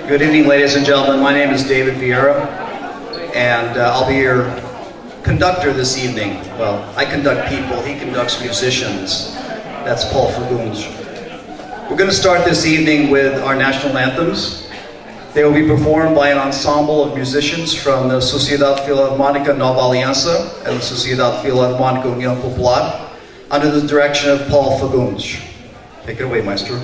Good evening, ladies and gentlemen. My name is David Vieira, and I'll be your conductor this evening. Well, I conduct people, he conducts musicians. That's Paul Fagundes. We're going to start this evening with our national anthems. They will be performed by an ensemble of musicians from the Sociedade Filarmónica Nova Aliança and the Sociedade Filarmónica União Popular under the direction of Paul Fagundes. Take it away, maestro.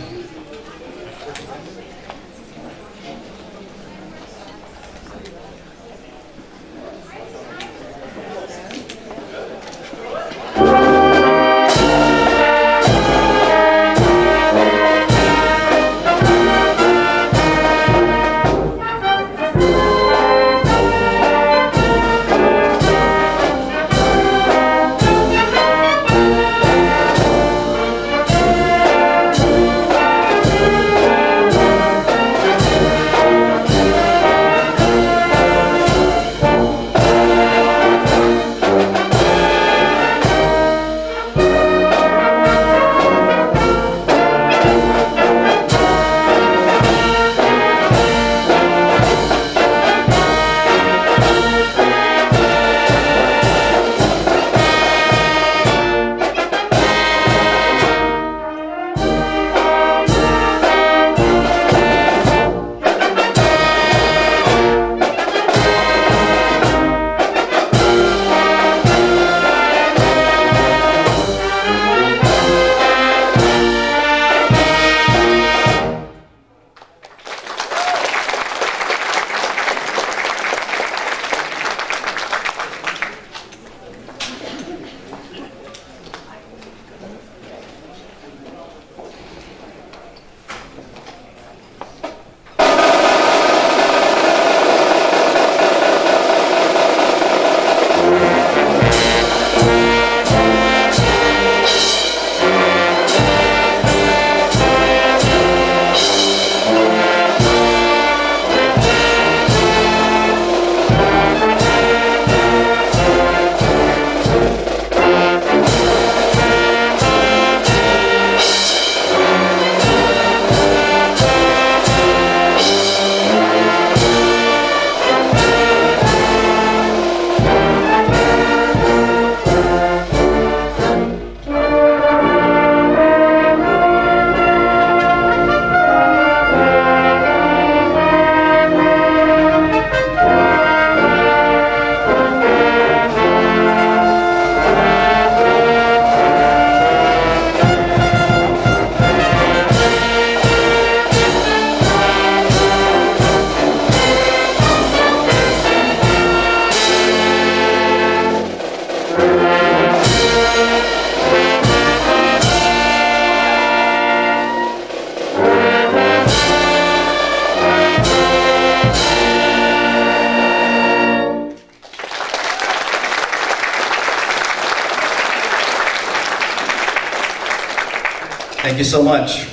Thank you so much.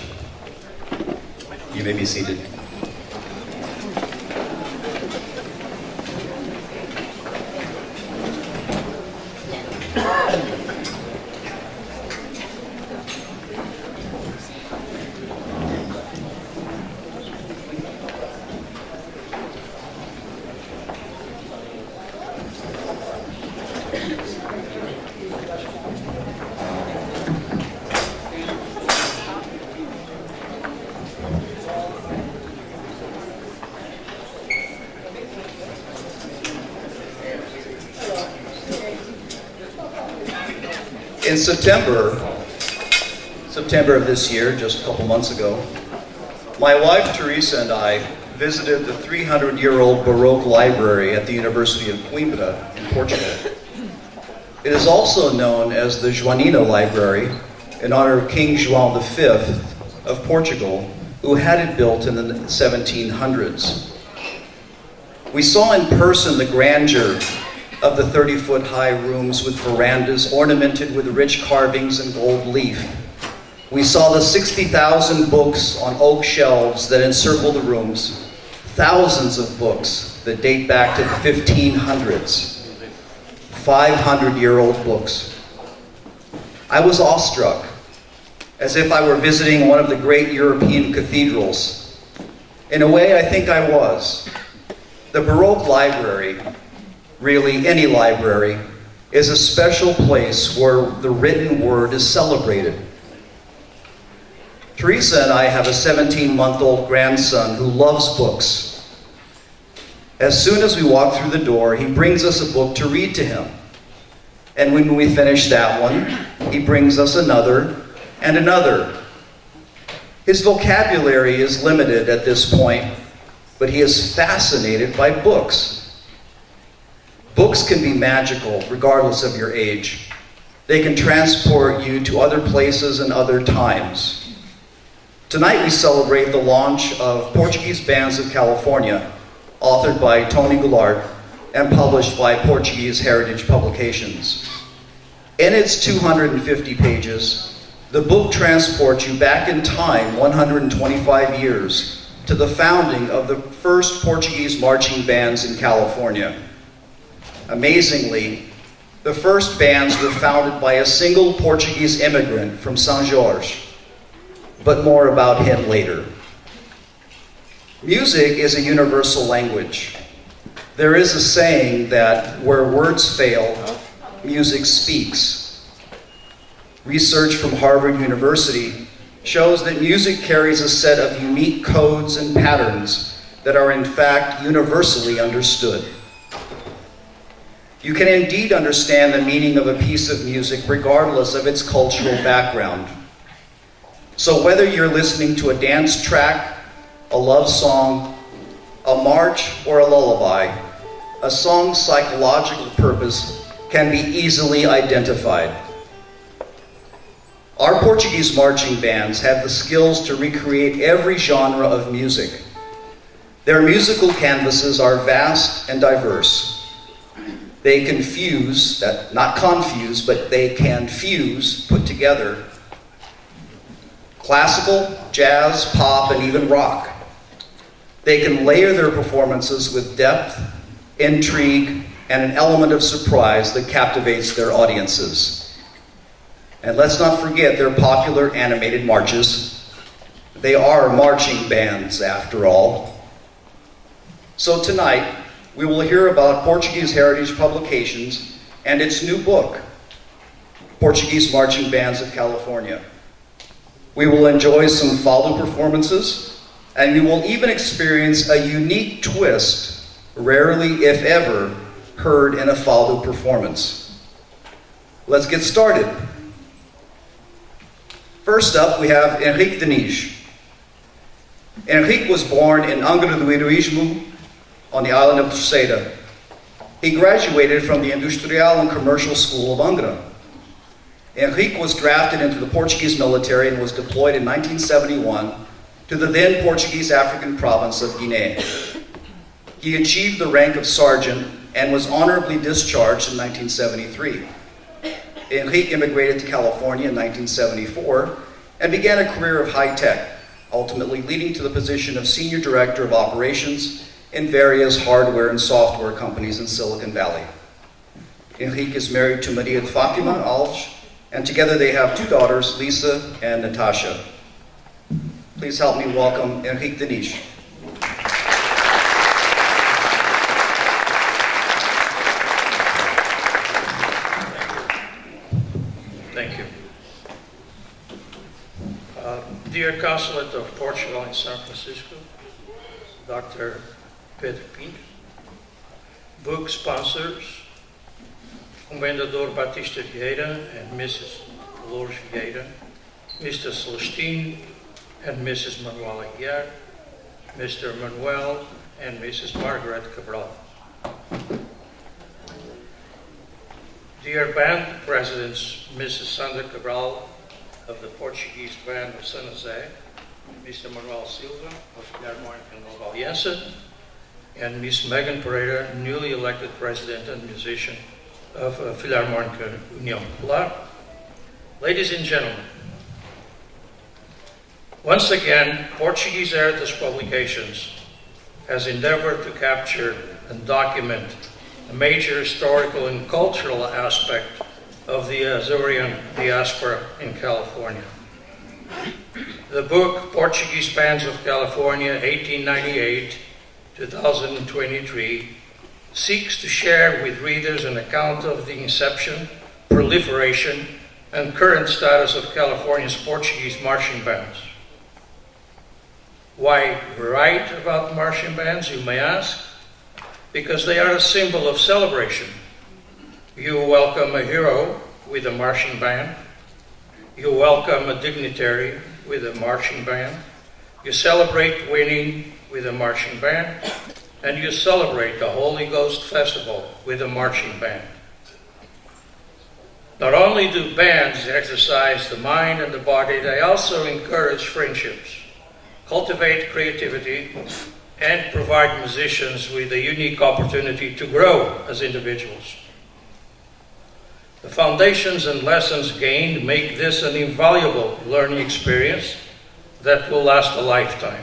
You may be seated. In September of this year, just a couple months ago, my wife Teresa and I visited the 300-year-old Baroque library at the University of Coimbra in Portugal. It is also known as the Joanina Library in honor of King João V of Portugal, who had it built in the 1700s. We saw in person the grandeur of the 30-foot-high rooms with verandas ornamented with rich carvings and gold leaf. We saw the 60,000 books on oak shelves that encircle the rooms, thousands of books that date back to the 1500s, 500-year-old books. I was awestruck, as if I were visiting one of the great European cathedrals. In a way, I think I was. The Baroque library, really any library, is a special place where the written word is celebrated. Teresa and I have a 17-month-old grandson who loves books. As soon as we walk through the door, he brings us a book to read to him. And when we finish that one, he brings us another and another. His vocabulary is limited at this point, but he is fascinated by books. Books can be magical, regardless of your age. They can transport you to other places and other times. Tonight we celebrate the launch of Portuguese Bands of California, authored by Tony Goulart and published by Portuguese Heritage Publications. In its 250 pages, the book transports you back in time 125 years to the founding of the first Portuguese marching bands in California. Amazingly, the first bands were founded by a single Portuguese immigrant from São Jorge, but more about him later. Music is a universal language. There is a saying that where words fail, music speaks. Research from Harvard University shows that music carries a set of unique codes and patterns that are in fact universally understood. You can indeed understand the meaning of a piece of music regardless of its cultural background. So whether you're listening to a dance track, a love song, a march, or a lullaby, a song's psychological purpose can be easily identified. Our Portuguese marching bands have the skills to recreate every genre of music. Their musical canvases are vast and diverse. They can fuse, not confuse, but they can fuse, put together, classical, jazz, pop, and even rock. They can layer their performances with depth, intrigue, and an element of surprise that captivates their audiences. And let's not forget their popular animated marches. They are marching bands, after all. So tonight, we will hear about Portuguese Heritage Publications and its new book, Portuguese Marching Bands of California. We will enjoy some fado performances, and we will even experience a unique twist, rarely, if ever, heard in a fado performance. Let's get started. First up, we have Henrique Denis. Henrique was born in Angra do Heroísmo on the island of Terceira. He graduated from the Industrial and Commercial School of Angra. Henrique was drafted into the Portuguese military and was deployed in 1971 to the then Portuguese African province of Guinea. He achieved the rank of sergeant and was honorably discharged in 1973. Henrique immigrated to California in 1974 and began a career of high tech, ultimately leading to the position of Senior Director of Operations in various hardware and software companies in Silicon Valley. Henrique is married to Maria de Fátima Alves, and together they have two daughters, Lisa and Natasha. Please help me welcome Henrique Denis. Thank you. Dear Consulate of Portugal in San Francisco, Dr. Pedro Pinto, book sponsors, Comendador Batista Vieira and Mrs. Dolores Vieira, Mr. Celestine and Mrs. Manuela Aguiar, Mr. Manuel and Mrs. Margaret Cabral. Dear band presidents, Mrs. Sandra Cabral of the Portuguese Band of San Jose, Mr. Manuel Silva of Philharmónica Nova Aliança, and Ms. Megan Pereira, newly elected president and musician of Philharmónica União Popular. Ladies and gentlemen, once again, Portuguese Heritage Publications has endeavored to capture and document a major historical and cultural aspect of the Azorean diaspora in California. The book, Portuguese Bands of California, 1898-2023, seeks to share with readers an account of the inception, proliferation, and current status of California's Portuguese marching bands. Why write about marching bands, you may ask? Because they are a symbol of celebration. You welcome a hero with a marching band. You welcome a dignitary with a marching band. You celebrate winning with a marching band. And you celebrate the Holy Ghost Festival with a marching band. Not only do bands exercise the mind and the body, they also encourage friendships, cultivate creativity, and provide musicians with a unique opportunity to grow as individuals. The foundations and lessons gained make this an invaluable learning experience that will last a lifetime.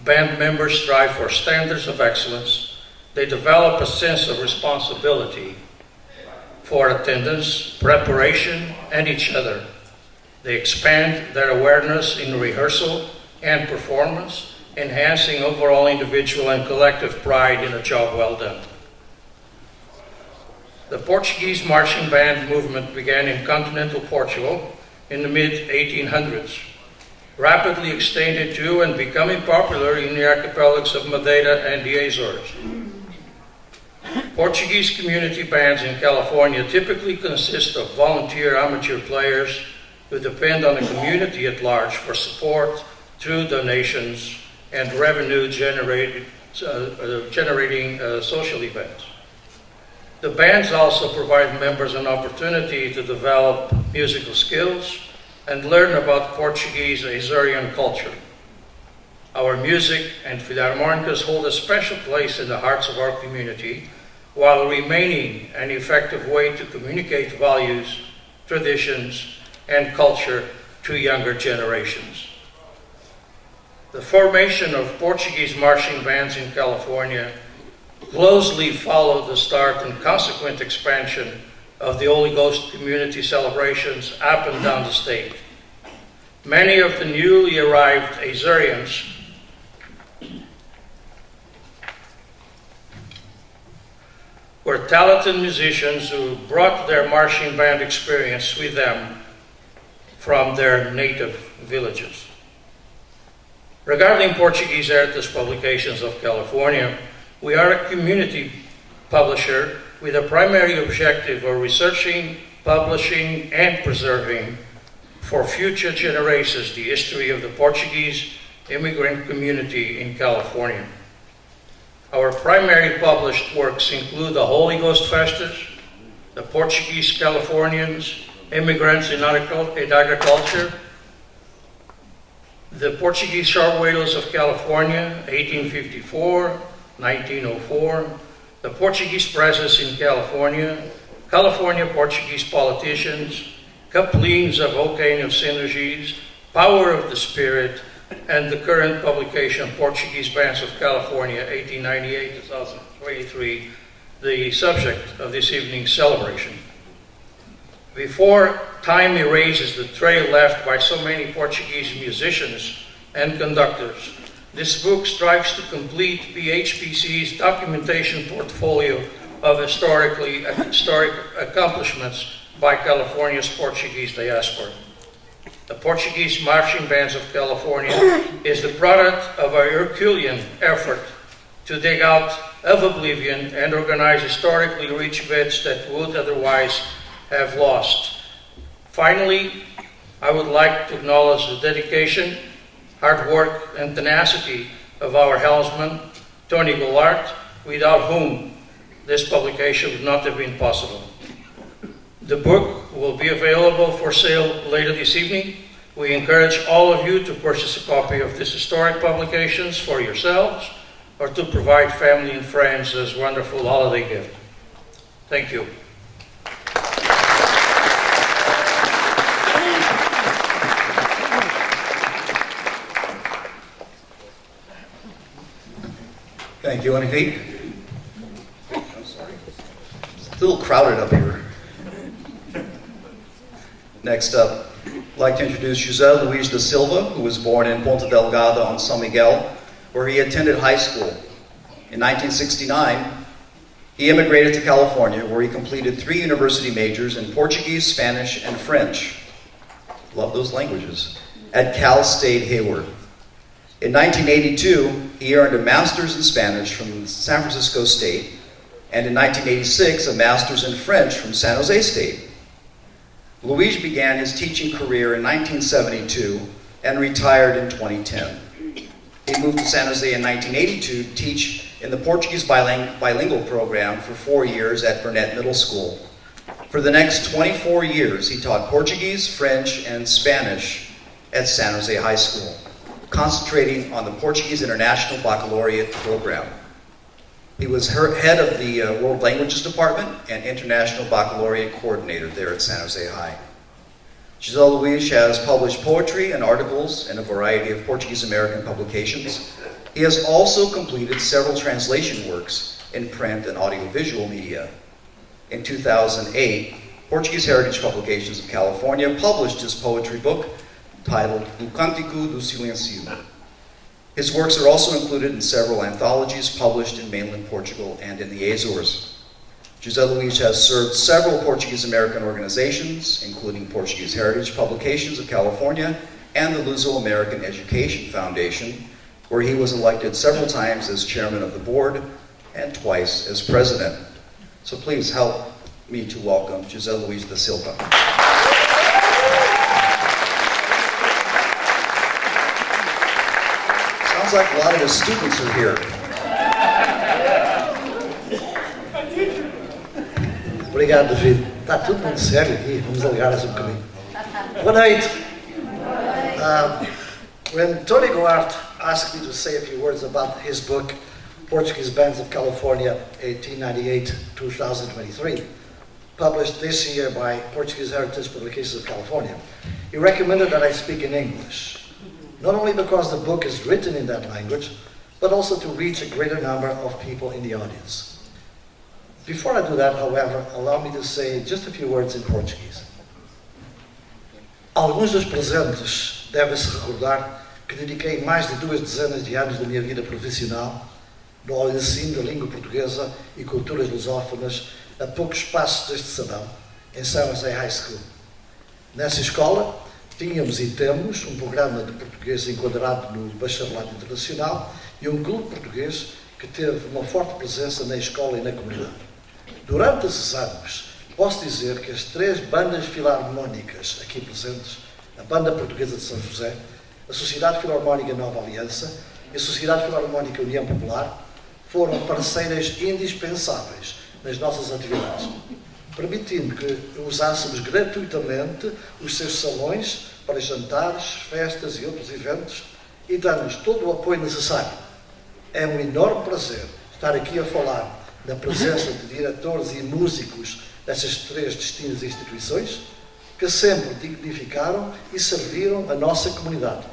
Band members strive for standards of excellence. They develop a sense of responsibility for attendance, preparation, and each other. They expand their awareness in rehearsal and performance, enhancing overall individual and collective pride in a job well done. The Portuguese marching band movement began in continental Portugal in the mid-1800s, rapidly extended to and becoming popular in the archipelagos of Madeira and the Azores. Portuguese community bands in California typically consist of volunteer amateur players who depend on the community at large for support through donations and revenue generating social events. The bands also provide members an opportunity to develop musical skills and learn about Portuguese Azorean culture. Our music and philharmonicas hold a special place in the hearts of our community, while remaining an effective way to communicate values, traditions, and culture to younger generations. The formation of Portuguese marching bands in California closely followed the start and consequent expansion of the Holy Ghost community celebrations up and down the state. Many of the newly arrived Azoreans were talented musicians who brought their marching band experience with them from their native villages. Regarding Portuguese Heritage Publications of California, we are a community publisher with a primary objective of researching, publishing, and preserving for future generations the history of the Portuguese immigrant community in California. Our primary published works include the Holy Ghost Festas, the Portuguese Californians, Immigrants in Agriculture, the Portuguese Short Whalers of California, 1854, 1904, the Portuguese Presence in California, California Portuguese Politicians, Couplings of Volcano Synergies, Power of the Spirit, and the current publication, Portuguese Bands of California, 1898-2023, the subject of this evening's celebration. Before time erases the trail left by so many Portuguese musicians and conductors, this book strives to complete PHPC's documentation portfolio of historic accomplishments by California's Portuguese diaspora. The Portuguese Marching Bands of California is the product of a Herculean effort to dig out of oblivion and organize historically rich bits that would otherwise have lost. Finally, I would like to acknowledge the dedication, hard work, and tenacity of our helmsman, Tony Goulart, without whom this publication would not have been possible. The book will be available for sale later this evening. We encourage all of you to purchase a copy of this historic publications for yourselves or to provide family and friends as a wonderful holiday gift. Thank you. Thank you, Annie. I'm sorry. It's a little crowded up here. Next up, I'd like to introduce José Luís da Silva, who was born in Ponta Delgada on São Miguel, where he attended high school. In 1969, he immigrated to California, where he completed 3 university majors in Portuguese, Spanish, and French. Love those languages. At Cal State Hayward. In 1982, he earned a master's in Spanish from San Francisco State, and in 1986, a master's in French from San Jose State. Luis began his teaching career in 1972 and retired in 2010. He moved to San Jose in 1982 to teach in the Portuguese bilingual program for 4 years at Burnett Middle School. For the next 24 years, he taught Portuguese, French, and Spanish at San Jose High School, concentrating on the Portuguese International Baccalaureate program. He was head of the World Languages Department and International Baccalaureate Coordinator there at San Jose High. José Luís has published poetry and articles in a variety of Portuguese American publications. He has also completed several translation works in print and audiovisual media. In 2008, Portuguese Heritage Publications of California published his poetry book titled O Cântico do Silêncio. His works are also included in several anthologies published in mainland Portugal and in the Azores. José Luís has served several Portuguese American organizations, including Portuguese Heritage Publications of California and the Luso-American Education Foundation, where he was elected several times as chairman of the board and twice as president. So please help me to welcome José Luís da Silva. Sounds like a lot of his students are here. Obrigado, David. Está tudo muito sério aqui. Vamos alegar um bocadinho. Boa noite. When Tony Goulart asked me to say a few words about his book, Portuguese Bands of California, 1898-2023, published this year by Portuguese Heritage Publications of California, he recommended that I speak in English, not only because the book is written in that language, but also to reach a greater number of people in the audience. Before I do that, however, allow me to say just a few words in Portuguese. Alguns dos presentes devem-se recordar que dediquei mais de 2 dezenas de anos da minha vida profissional no ensino da língua portuguesa e culturas lusófonas a poucos passos deste salão, em San Jose High School. Nessa escola, tínhamos e temos um programa de português enquadrado no Bacharelado Internacional e um clube português que teve uma forte presença na escola e na comunidade. Durante esses anos, posso dizer que as 3 bandas filarmónicas aqui presentes, a Banda Portuguesa de São José, a Sociedade Filarmónica Nova Aliança e a Sociedade Filarmónica União Popular, foram parceiras indispensáveis nas nossas atividades, permitindo que usássemos gratuitamente os seus salões para jantares, festas e outros eventos e dando-nos todo o apoio necessário. É um enorme prazer estar aqui a falar na presença de diretores e músicos dessas 3 distintas instituições que sempre dignificaram e serviram a nossa comunidade.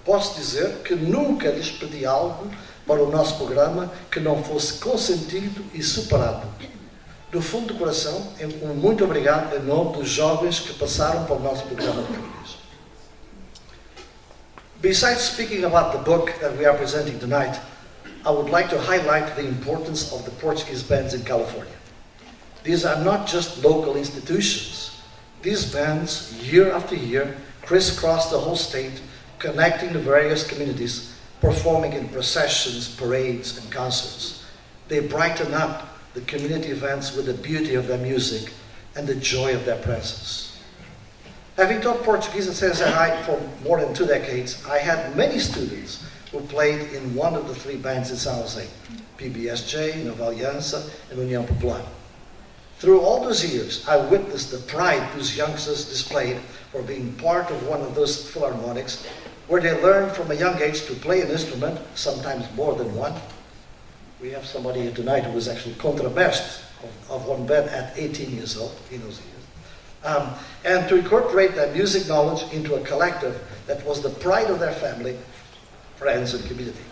Posso dizer que nunca lhes pedi algo para o nosso programa que não fosse consentido e superado. Do fundo do coração, um muito obrigado em nome dos jovens que passaram para o nosso programa de português. Besides speaking about the book that we are presenting tonight, I would like to highlight the importance of the Portuguese bands in California. These are not just local institutions. These bands, year after year, crisscross the whole state, connecting the various communities, performing in processions, parades, and concerts. They brighten up the community events with the beauty of their music and the joy of their presence. Having taught Portuguese at San Jose High for more than 2 decades, I had many students who played in one of the 3 bands in San Jose, PBSJ, Nova Aliança, and União Popular. Through all those years, I witnessed the pride those youngsters displayed for being part of one of those philharmonics, where they learned from a young age to play an instrument, sometimes more than one. We have somebody here tonight who was actually contrabassist of one band at 18 years old, in those years. And to incorporate their music knowledge into a collective that was the pride of their family, friends, and community.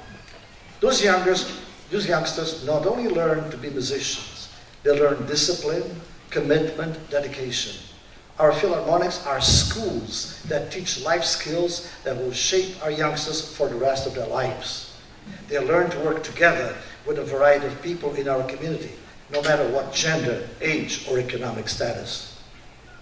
Those youngsters not only learned to be musicians, they learned discipline, commitment, dedication. Our philharmonics are schools that teach life skills that will shape our youngsters for the rest of their lives. They learn to work together with a variety of people in our community, no matter what gender, age, or economic status.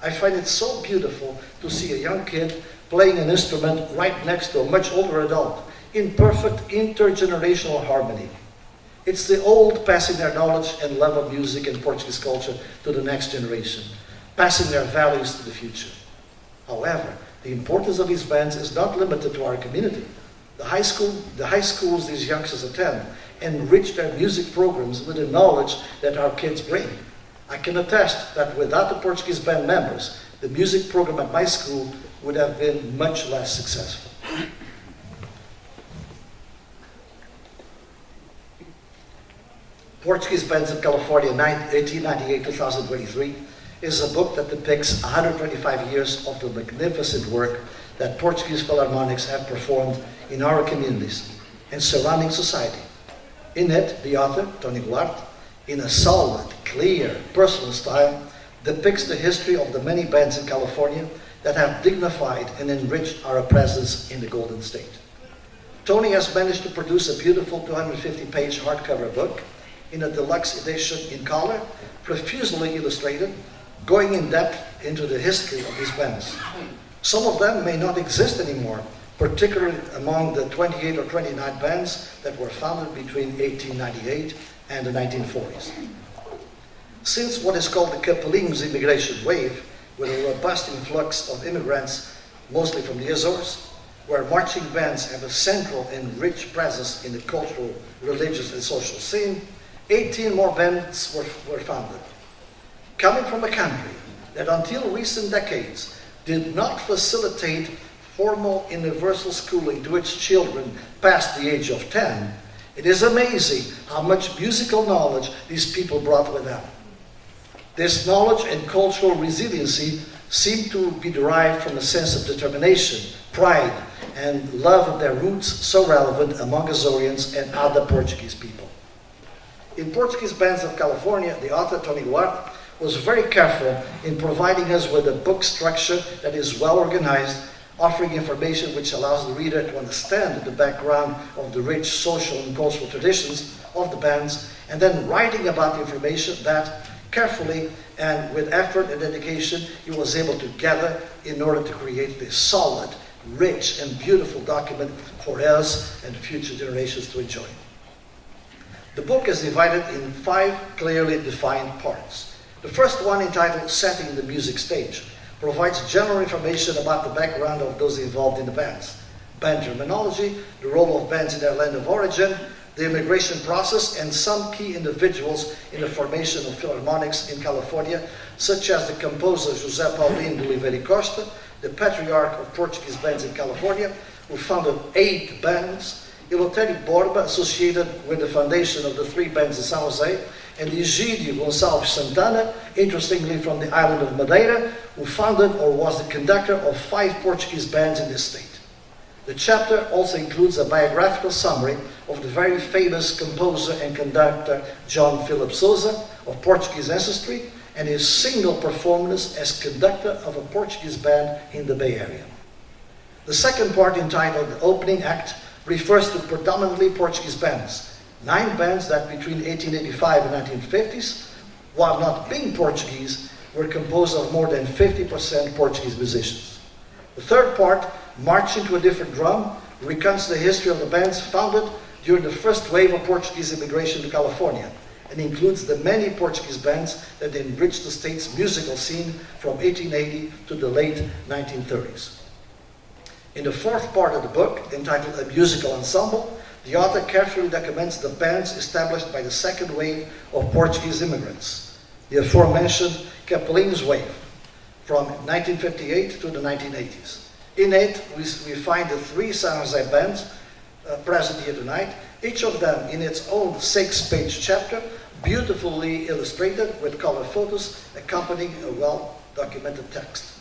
I find it so beautiful to see a young kid playing an instrument right next to a much older adult in perfect intergenerational harmony. It's the old passing their knowledge and love of music and Portuguese culture to the next generation, passing their values to the future. However, the importance of these bands is not limited to our community. The high schools these youngsters attend enrich their music programs with the knowledge that our kids bring. I can attest that without the Portuguese band members, the music program at my school would have been much less successful. Portuguese Bands in California, 1898-2023, is a book that depicts 125 years of the magnificent work that Portuguese philharmonics have performed in our communities and surrounding society. In it, the author, Tony Goulart, in a solid, clear, personal style, depicts the history of the many bands in California that have dignified and enriched our presence in the Golden State. Tony has managed to produce a beautiful 250-page hardcover book in a deluxe edition in color, profusely illustrated, going in depth into the history of these bands. Some of them may not exist anymore, particularly among the 28 or 29 bands that were founded between 1898 and the 1940s. Since what is called the Capelinhos immigration wave, with a robust influx of immigrants, mostly from the Azores, where marching bands have a central and rich presence in the cultural, religious, and social scene, 18 more bands were founded. Coming from a country that until recent decades did not facilitate formal universal schooling to its children past the age of 10, it is amazing how much musical knowledge these people brought with them. This knowledge and cultural resiliency seem to be derived from a sense of determination, pride, and love of their roots so relevant among Azorians and other Portuguese people. In Portuguese Bands of California, the author, Tony Goulart, was very careful in providing us with a book structure that is well organized, offering information which allows the reader to understand the background of the rich social and cultural traditions of the bands, and then writing about the information that carefully and with effort and dedication he was able to gather in order to create this solid, rich, and beautiful document for us and future generations to enjoy. The book is divided in 5 clearly defined parts. The first one, entitled Setting the Music Stage, provides general information about the background of those involved in the bands, band terminology, the role of bands in their land of origin, the immigration process, and some key individuals in the formation of philharmonics in California, such as the composer José Paulino de Oliveira e Costa, the patriarch of Portuguese bands in California, who founded 8 bands, Eleutério Borba, associated with the foundation of the 3 bands in San Jose, and Egídio Gonçalves Santana, interestingly from the island of Madeira, who founded or was the conductor of 5 Portuguese bands in this state. The chapter also includes a biographical summary of the very famous composer and conductor John Philip Sousa, of Portuguese ancestry, and his single performance as conductor of a Portuguese band in the Bay Area. The second part, entitled The Opening Act, refers to predominantly Portuguese bands, 9 bands that between 1885 and 1950s, while not being Portuguese, were composed of more than 50% Portuguese musicians. The third part, Marching to a Different Drum, recounts the history of the bands founded during the first wave of Portuguese immigration to California, and includes the many Portuguese bands that enriched the state's musical scene from 1880 to the late 1930s. In the fourth part of the book, entitled A Musical Ensemble, the author carefully documents the bands established by the second wave of Portuguese immigrants, the aforementioned Capelinhos wave, from 1958 to the 1980s. In it, we find the 3 San Jose bands present here tonight, each of them in its own 6-page chapter, beautifully illustrated with color photos accompanying a well-documented text.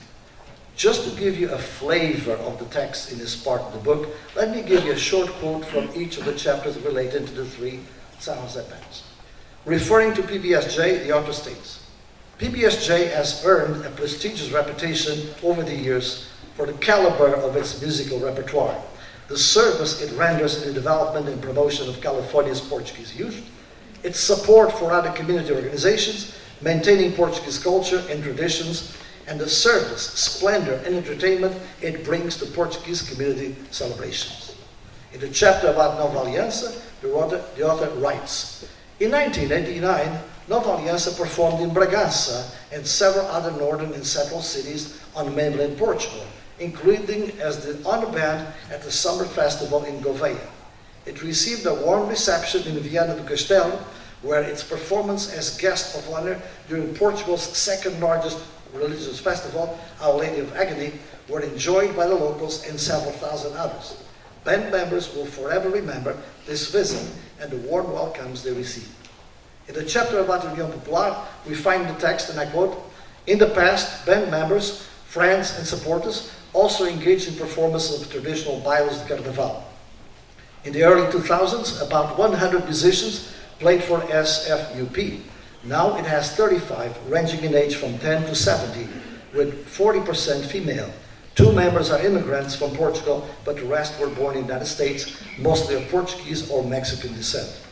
Just to give you a flavor of the text in this part of the book, let me give you a short quote from each of the chapters related to the 3 San Jose bands. Referring to PBSJ, the author states, PBSJ has earned a prestigious reputation over the years for the caliber of its musical repertoire, the service it renders in the development and promotion of California's Portuguese youth, its support for other community organizations, maintaining Portuguese culture and traditions, and the service, splendor, and entertainment it brings to Portuguese community celebrations. In the chapter about Nova Aliança, the author writes, in 1989, Nova Aliança performed in Bragança and several other northern and central cities on mainland Portugal, including as the honor band at the Summer Festival in Gouveia. It received a warm reception in Viana do Castelo, where its performance as guest of honor during Portugal's second largest religious festival, Our Lady of Agony, were enjoyed by the locals and several thousand others. Band members will forever remember this visit and the warm welcomes they received. In the chapter about the União Popular, we find the text, and I quote, in the past, band members, friends, and supporters also engaged in performances of traditional bailes de carnaval. In the early 2000s, about 100 musicians played for SFUP. Now it has 35, ranging in age from 10 to 70, with 40% female. 2 members are immigrants from Portugal, but the rest were born in the United States, mostly of Portuguese or Mexican descent.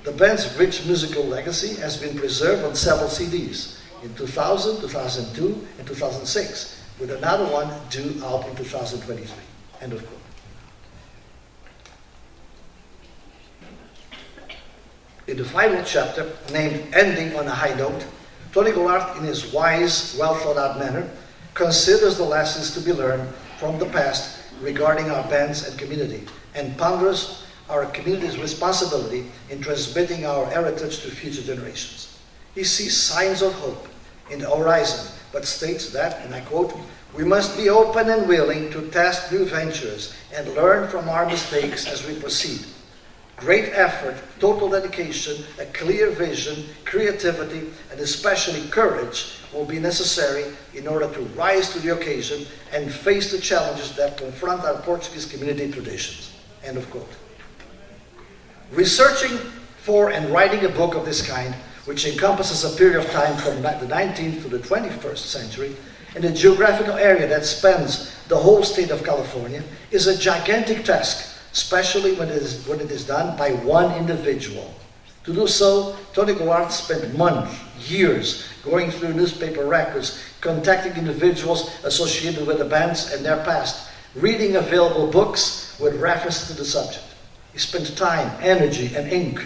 The band's rich musical legacy has been preserved on several CDs in 2000, 2002, and 2006, with another one due out in 2023. End of quote. In the final chapter, named Ending on a High Note, Tony Goulart, in his wise, well-thought-out manner, considers the lessons to be learned from the past regarding our bands and community, and ponders our community's responsibility in transmitting our heritage to future generations. He sees signs of hope in the horizon, but states that, and I quote, we must be open and willing to test new ventures and learn from our mistakes as we proceed. Great effort, total dedication, a clear vision, creativity, and especially courage will be necessary in order to rise to the occasion and face the challenges that confront our Portuguese community traditions. End of quote. Researching for and writing a book of this kind, which encompasses a period of time from the 19th to the 21st century, in a geographical area that spans the whole state of California, is a gigantic task, especially when it is done by one individual. To do so, Tony Goulart spent months, years, going through newspaper records, contacting individuals associated with the bands and their past, reading available books with reference to the subject. He spent time, energy, and ink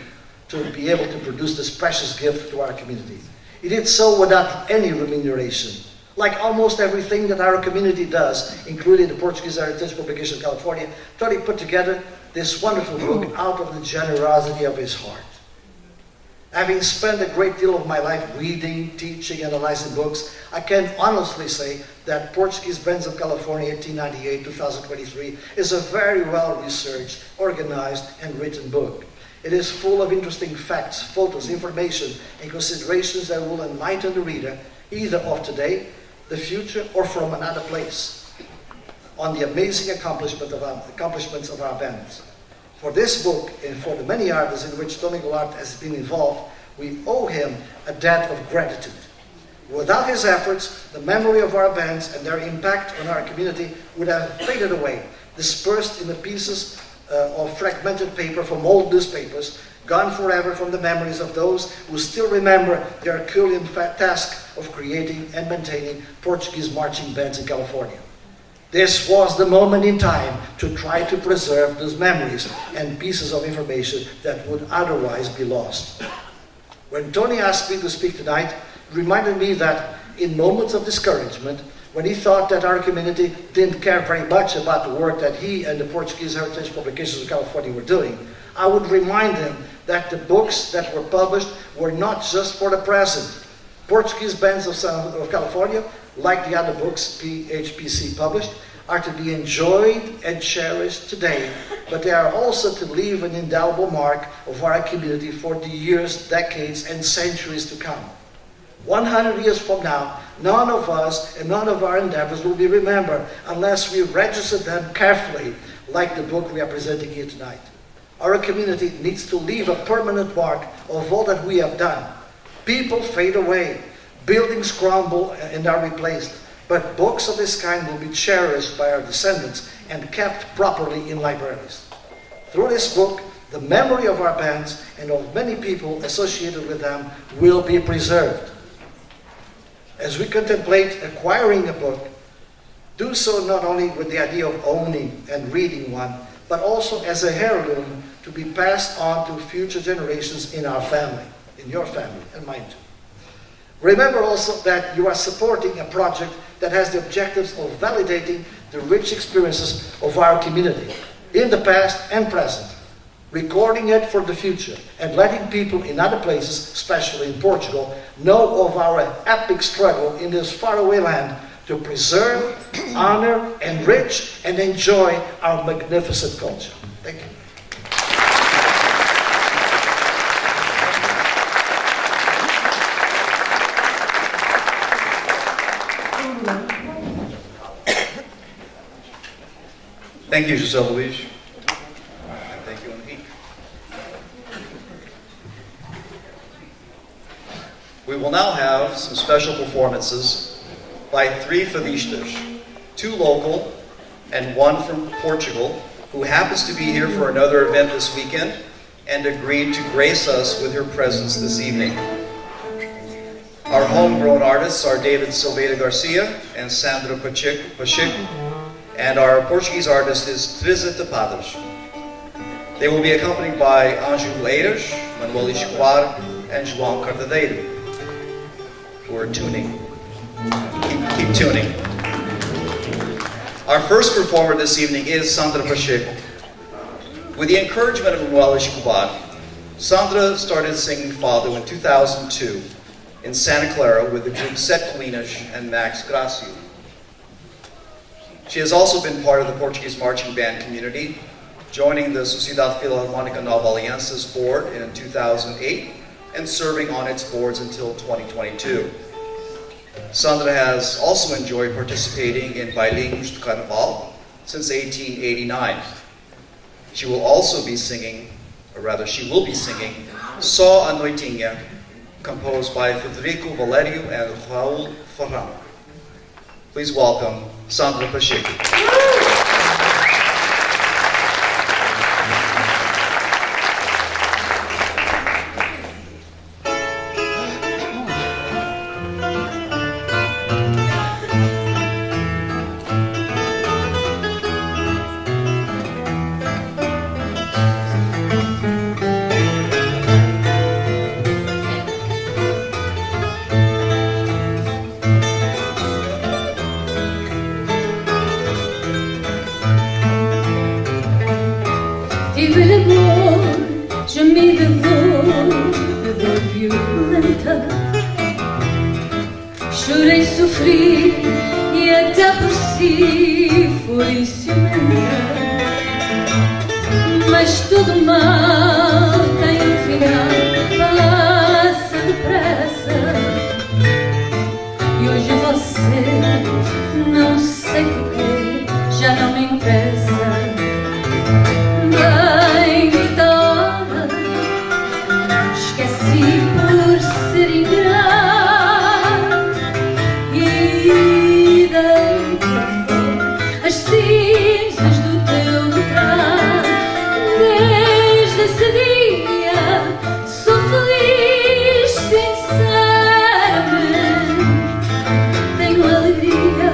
to be able to produce this precious gift to our community. He did so without any remuneration. Like almost everything that our community does, including the Portuguese Heritage Publication of California, Tony put together this wonderful book out of the generosity of his heart. Having spent a great deal of my life reading, teaching, analyzing books, I can honestly say that Portuguese Bands of California 1898-2023 is a very well-researched, organized, and written book. It is full of interesting facts, photos, information, and considerations that will enlighten the reader, either of today, the future, or from another place, on the amazing accomplishments of our bands. For this book, and for the many artists in which Tony Goulart has been involved, we owe him a debt of gratitude. Without his efforts, the memory of our bands and their impact on our community would have faded away, dispersed in the pieces of fragmented paper from old newspapers, gone forever from the memories of those who still remember the Herculean task of creating and maintaining Portuguese marching bands in California. This was the moment in time to try to preserve those memories and pieces of information that would otherwise be lost. When Tony asked me to speak tonight, it reminded me that in moments of discouragement, when he thought that our community didn't care very much about the work that he and the Portuguese Heritage Publications of California were doing, I would remind him that the books that were published were not just for the present. Portuguese Bands of California, like the other books PHPC published, are to be enjoyed and cherished today, but they are also to leave an indelible mark of our community for the years, decades, and centuries to come. 100 years from now, none of us and none of our endeavors will be remembered unless we register them carefully, like the book we are presenting here tonight. Our community needs to leave a permanent mark of all that we have done. People fade away, Buildings crumble and are replaced, but books of this kind will be cherished by our descendants and kept properly in libraries. Through this book, the memory of our bands and of many people associated with them will be preserved. As we contemplate acquiring a book, do so not only with the idea of owning and reading one, but also as a heirloom to be passed on to future generations in our family, in your family, and mine too. Remember also that you are supporting a project that has the objectives of validating the rich experiences of our community, in the past and present, recording it for the future, and letting people in other places, especially in Portugal, know of our epic struggle in this faraway land to preserve, honor, enrich, and enjoy our magnificent culture. Thank you. Thank you, José Luís. And thank you, Henrique. We will now have some special performances by 3 fadistas, 2 local and 1 from Portugal, who happens to be here for another event this weekend and agreed to grace us with her presence this evening. Our homegrown artists are David Silveira Garcia and Sandra Pacheco, and our Portuguese artist is Teresa Tapadas. They will be accompanied by Anjo Eiras, Manuel Escobar, and João Cartadeiro, who are tuning. Keep tuning. Our first performer this evening is Sandra Pacheco. With the encouragement of Manuel Escobar, Sandra started singing fado in 2002 in Santa Clara with the group Sete Colinas and Max Gracio. She has also been part of the Portuguese marching band community, joining the Sociedade Filarmónica Nova Aliança's board in 2008 and serving on its boards until 2022. Sandra has also enjoyed participating in Bailinhos do Carnaval since 1889. She will also be singing, or rather she will be singing, Só a Noitinha, composed by Federico Valerio and Raul Ferrão. Please welcome Sandra Pacheco. Tive amor, gemi de dor violenta. Chorei, sofri e até por si foi ciumenta. Mas tudo mal tem um final, passa depressa. E hoje você, não sei porquê, já não me interessa. Esqueci por ser ingrato e dei por fora as cinzas do teu retrato. Desde esse dia sou feliz, sinceramente. Tenho alegria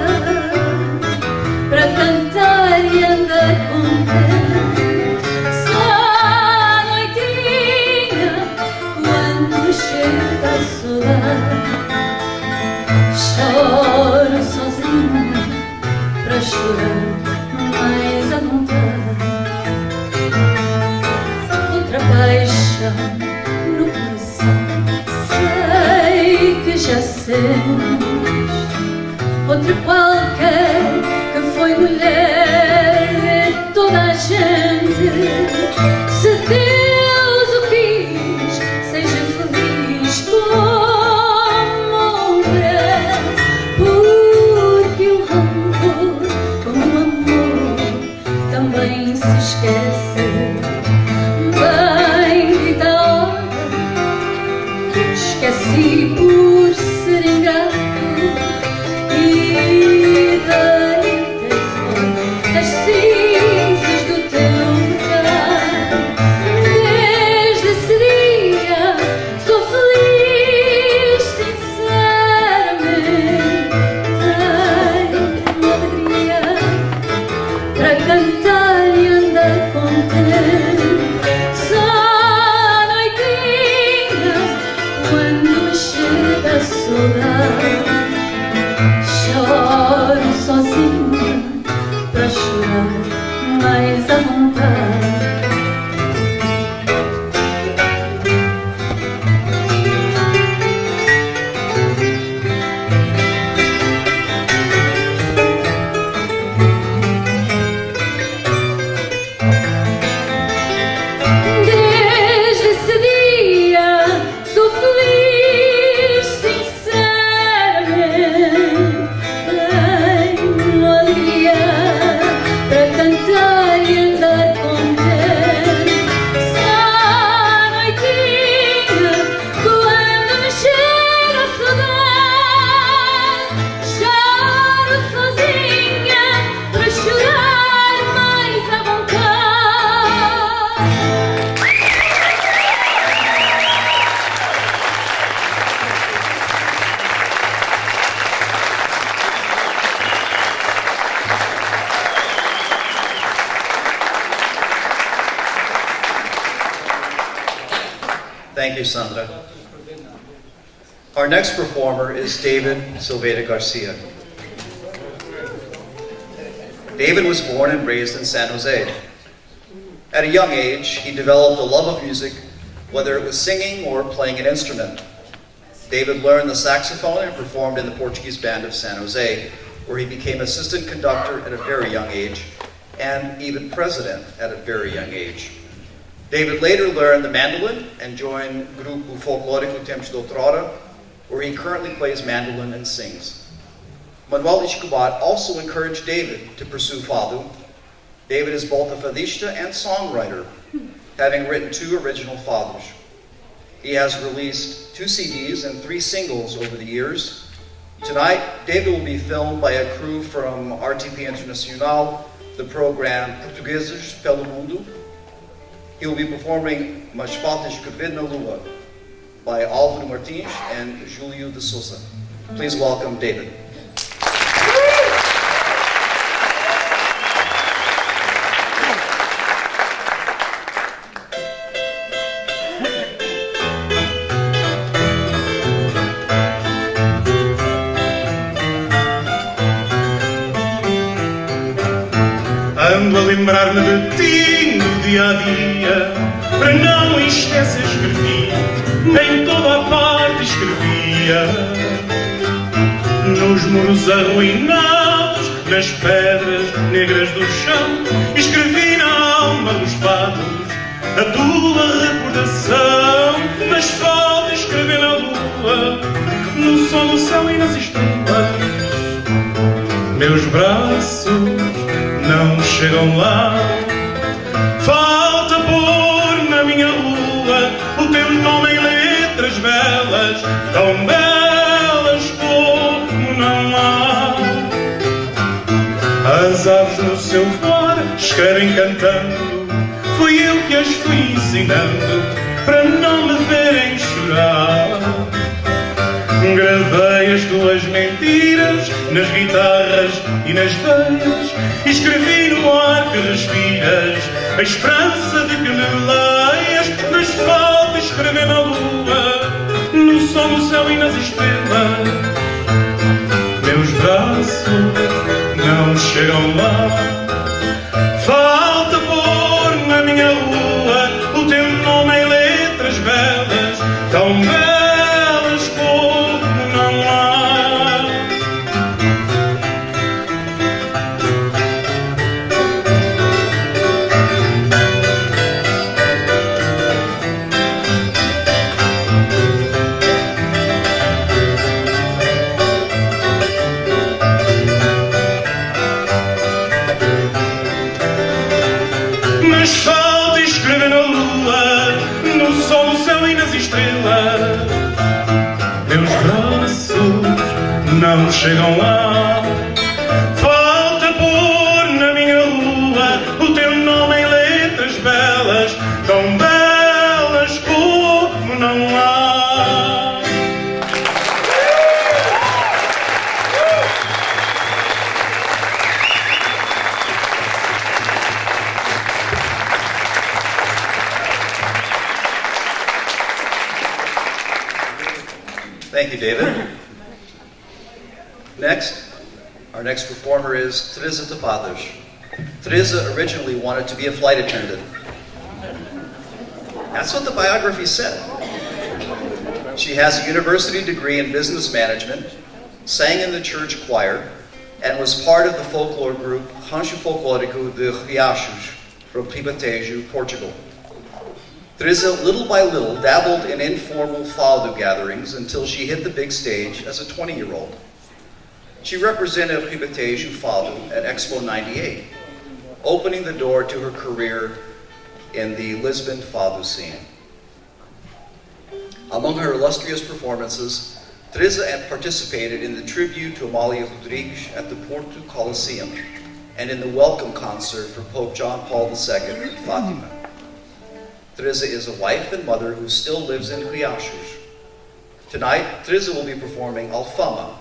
para cantar e andar contente. Chega a saudade, choro sozinha para chorar mais à vontade. Outra paixão no coração, sei que já sentes. Outra qualquer que foi mulher de toda a gente. Se Deus o quis, seja feliz como um breve, porque o rancor, como o amor, também se esquece. Bendita hora, esqueci por ser engano. saudade. Choro sozinha pra chorar mais à vontade. Thank you, Sandra. Our next performer is David Silveira Garcia. David was born and raised in San Jose. At a young age, he developed a love of music, whether it was singing or playing an instrument. David learned the saxophone and performed in the Portuguese Band of San Jose, where he became assistant conductor at a very young age, and even president at a very young age. David later learned the mandolin and joined Grupo Folclórico Tempos de Outrora, where he currently plays mandolin and sings. Manuel Escobar also encouraged David to pursue fado. David is both a fadista and songwriter, having written 2 original fados. He has released 2 CDs and 3 singles over the years. Tonight, David will be filmed by a crew from RTP Internacional, the program Portuguesa pelo Mundo. He will be performing Mas Falta Escrever na Lua by Álvaro Martins and Julio de Souza. Please welcome David. Ando a lembrar-me de ti no dia a dia, para não esquecer escrevi, em toda a parte escrevia. Nos muros arruinados, nas pedras negras do chão, escrevi na alma dos fados a tua recordação. Mas falta escrever na lua, no sol, no céu e nas estrelas. Meus braços não chegam lá. Falta pôr na minha rua o teu nome em letras belas, tão belas como não há. As aves no seu voar escrevem cantando, fui eu que as fui ensinando para não me verem chorar. Gravei as tuas mentiras nas guitarras e nas veias, escrevi no ar que respiras a esperança de que me leias. Mas falta escrever na lua, no sol, no céu e nas estrelas. Meus braços não chegam lá. Falta pôr na minha rua o teu nome em letras belas, tão belas como não há. Mas falta escrever na lua, no sol, no céu e nas estrelas. Meus braços não chegam lá. Falta pôr na minha rua o teu nome em letras belas, tão belas como não há. Thank you, David. Next, our next performer is Teresa Tapadas. Teresa originally wanted to be a flight attendant. That's what the biography said. She has a university degree in business management, sang in the church choir, and was part of the folklore group Rancho Folclórico de Riachos from Ribatejo, Portugal. Teresa, little by little, dabbled in informal fado gatherings until she hit the big stage as a 20-year-old. She represented Ribatejo Fado at Expo 98, opening the door to her career in the Lisbon fado scene. Among her illustrious performances, Teresa participated in the tribute to Amália Rodrigues at the Porto Coliseum and in the welcome concert for Pope John Paul II in Fatima. Teresa is a wife and mother who still lives in Riachos. Tonight, Teresa will be performing Alfama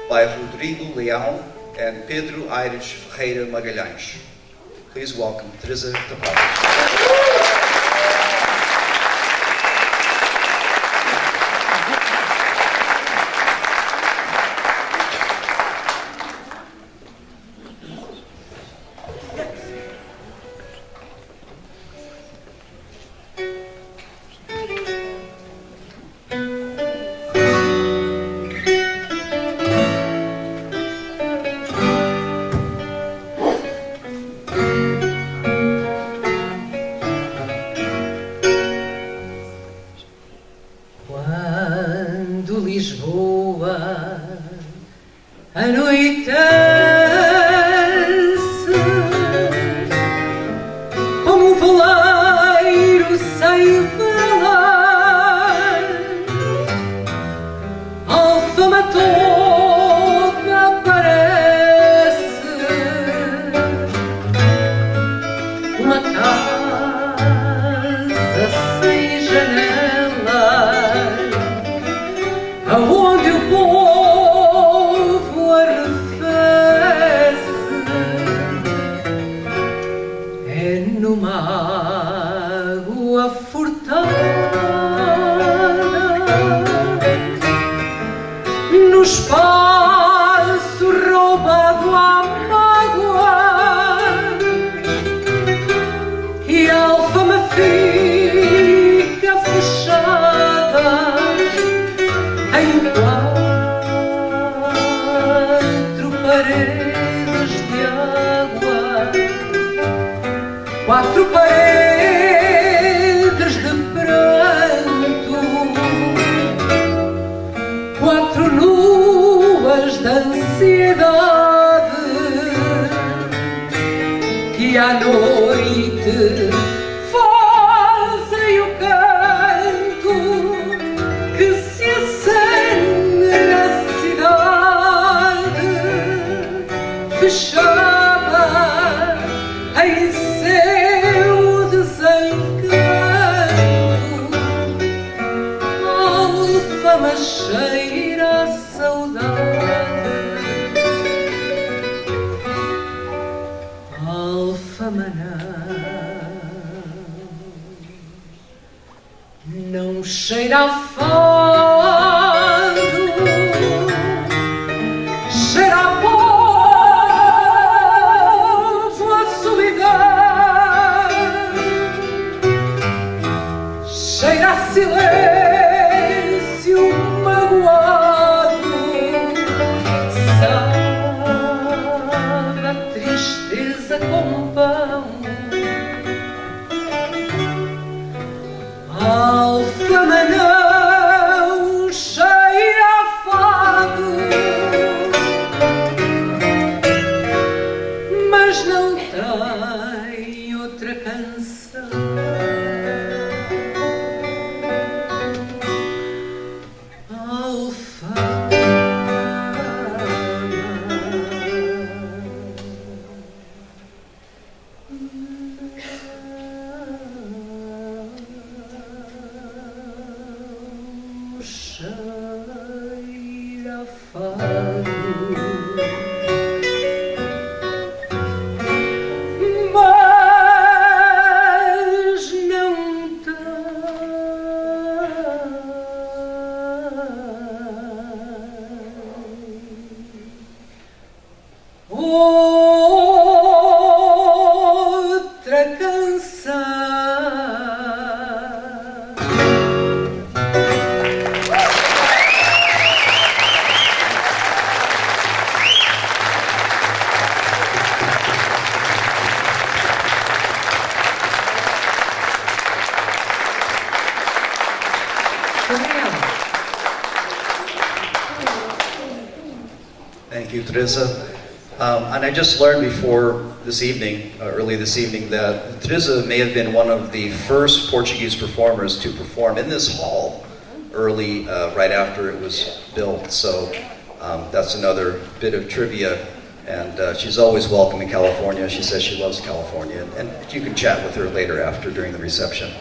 by Rodrigo Leão and Pedro Aires Ferreira Magalhães. Please welcome Teresa Tapadas. Thank you, Teresa. And I just learned before this evening, early this evening, that Teresa may have been one of the first Portuguese performers to perform in this hall early, right after it was built. So that's another bit of trivia. And she's always welcome in California. She says she loves California. And you can chat with her later after during the reception.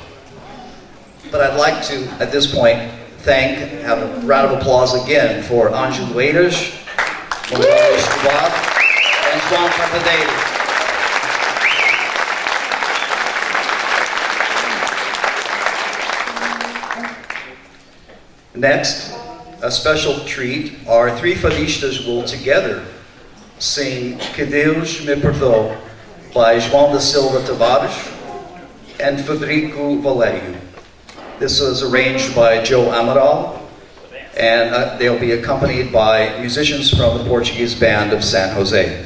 But I'd like to, at this point, have a round of applause again for Anjo Lueiras, Gonzalez Schwab, and João Papadeiro. Next, a special treat, our three fadistas will together sing Que Deus Me Perdoe by João da Silva Tavares and Federico Valério. This was arranged by Joe Amaral, and they'll be accompanied by musicians from the Portuguese Band of San Jose.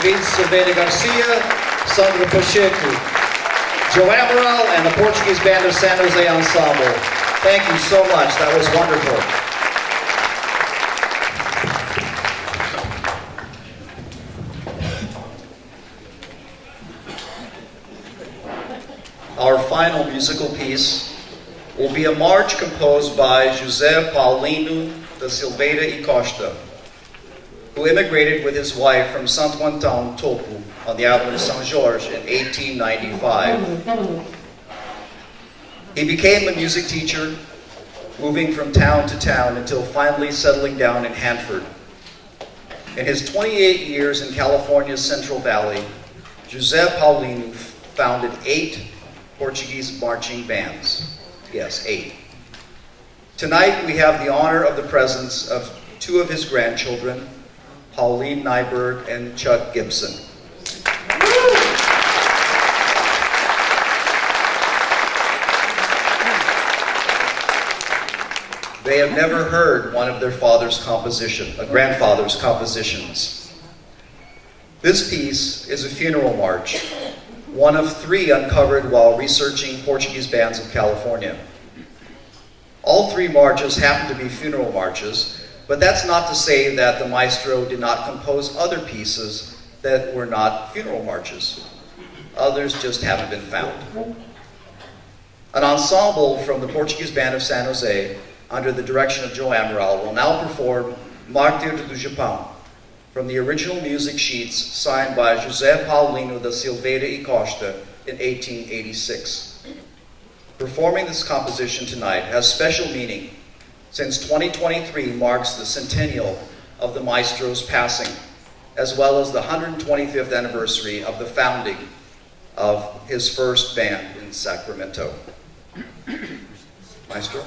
David Silveira Garcia, Sandra Pacheco, Joe Amaral, and the Portuguese Band of San Jose Ensemble. Thank you so much. That was wonderful. Our final musical piece will be a march composed by José Paulino da Silveira e Costa, who immigrated with his wife from Santo Antão, Topo, on the island of São Jorge in 1895. He became a music teacher, moving from town to town until finally settling down in Hanford. In his 28 years in California's Central Valley, José Paulino founded 8 Portuguese marching bands. Yes, 8. Tonight we have the honor of the presence of 2 of his grandchildren, Pauline Nyberg and Chuck Gibson. They have never heard one of their grandfather's compositions. This piece is a funeral march, one of 3 uncovered while researching Portuguese bands of California. All 3 marches happen to be funeral marches, but that's not to say that the maestro did not compose other pieces that were not funeral marches. Others just haven't been found. An ensemble from the Portuguese Band of San Jose, under the direction of Joe Amaral, will now perform Mártir do Japão, from the original music sheets signed by José Paulino da Silveira e Costa in 1886. Performing this composition tonight has special meaning, since 2023 marks the centennial of the maestro's passing, as well as the 125th anniversary of the founding of his first band in Sacramento. Maestro?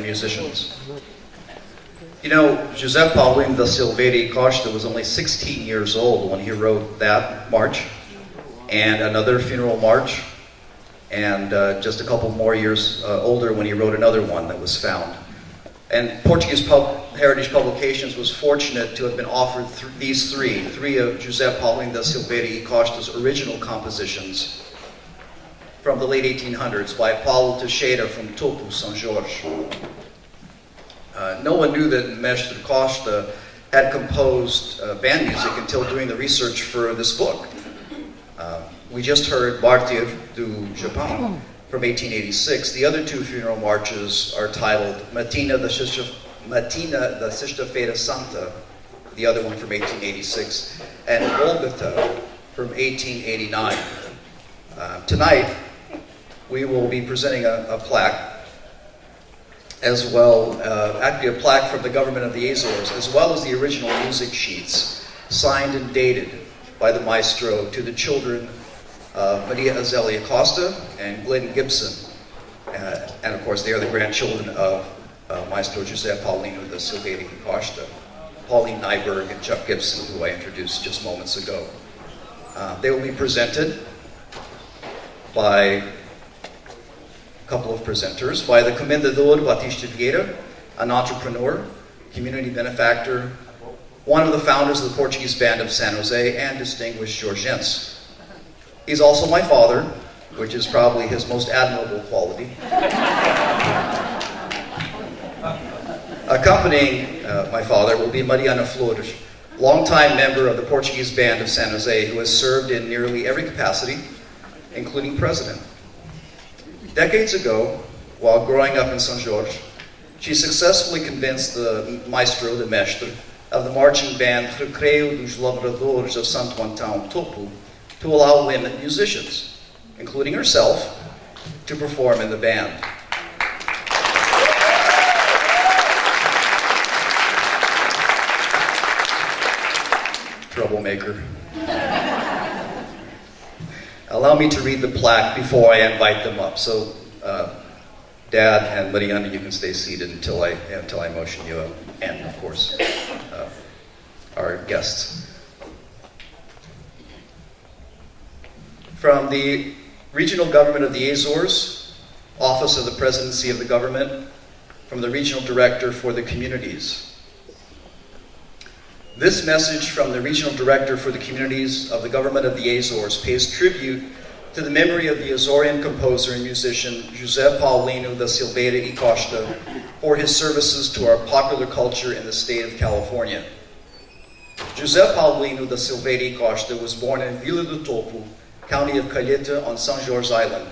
Musicians. You know, José Paulino da Silveira e Costa was only 16 years old when he wrote that march and another funeral march, and just a couple more years older when he wrote another one that was found. And Portuguese Heritage Publications was fortunate to have been offered these three of José Paulino da Silveira e Costa's original compositions. from the late 1800s by Paulo Teixeira from Topo, São Jorge. No one knew that Mestre Costa had composed band music until doing the research for this book. We just heard Martyr do Japão from 1886. The other two funeral marches are titled Matina da Sexta-feira Santa, the other one from 1886, and Golgotha from 1889. Tonight, we will be presenting a plaque, as well, actually a plaque from the government of the Azores, as well as the original music sheets, signed and dated by the maestro to the children of Maria Azelia Costa and Glenn Gibson. And of course, they are the grandchildren of Maestro José Paulino da Silveira e Costa, Pauline Nyberg and Chuck Gibson, who I introduced just moments ago. They will be presented by a couple of presenters, by the Comendador Batista Vieira, an entrepreneur, community benefactor, one of the founders of the Portuguese Band of San Jose, and distinguished Georgiense. He's also my father, which is probably his most admirable quality. Accompanying my father will be Mariana Flores, longtime member of the Portuguese Band of San Jose, who has served in nearly every capacity, including president. Decades ago, while growing up in São Jorge, she successfully convinced the maestro, the mestre, of the marching band Recreio dos Lavradores of Santo Antão, Topo, to allow women musicians, including herself, to perform in the band. Troublemaker. Allow me to read the plaque before I invite them up. So, Dad and Mariana, you can stay seated until I motion you up, and of course, our guests. From the Regional Government of the Azores, Office of the Presidency of the Government, from the Regional Director for the Communities. This message from the Regional Director for the Communities of the Government of the Azores pays tribute to the memory of the Azorean composer and musician José Paulino da Silveira e Costa for his services to our popular culture in the state of California. José Paulino da Silveira e Costa was born in Vila do Topo, County of Calheta on São Jorge Island,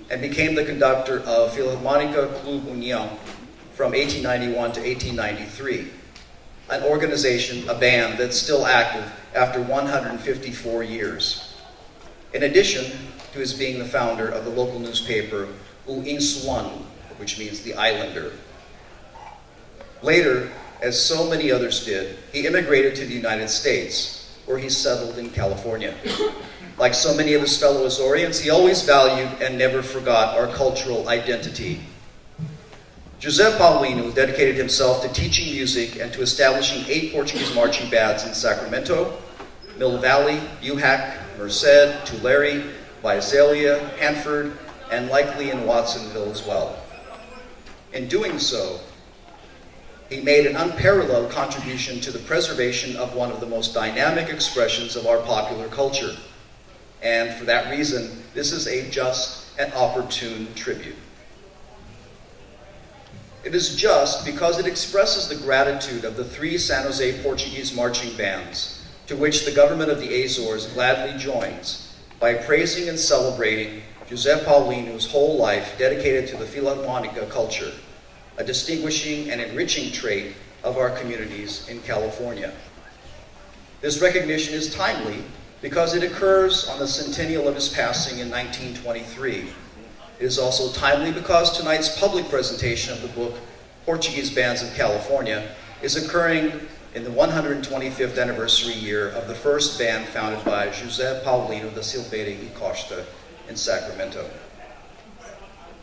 and became the conductor of Philharmonica Club União from 1891 to 1893, an organization, a band that's still active after 154 years. In addition to his being the founder of the local newspaper O Insuano, which means the Islander. Later, as so many others did, he immigrated to the United States, where he settled in California. Like so many of his fellow Azoreans, he always valued and never forgot our cultural identity. José Paulino dedicated himself to teaching music and to establishing 8 Portuguese marching bands in Sacramento, Mill Valley, Buhack, Merced, Tulare, Visalia, Hanford, and likely in Watsonville as well. In doing so, he made an unparalleled contribution to the preservation of one of the most dynamic expressions of our popular culture. And for that reason, this is a just and opportune tribute. It is just because it expresses the gratitude of the 3 San Jose Portuguese marching bands, to which the government of the Azores gladly joins, by praising and celebrating José Paulino's whole life dedicated to the Philharmonica culture, a distinguishing and enriching trait of our communities in California. This recognition is timely because it occurs on the centennial of his passing in 1923. It is also timely because tonight's public presentation of the book, Portuguese Bands of California, is occurring in the 125th anniversary year of the first band founded by José Paulino da Silveira e Costa in Sacramento.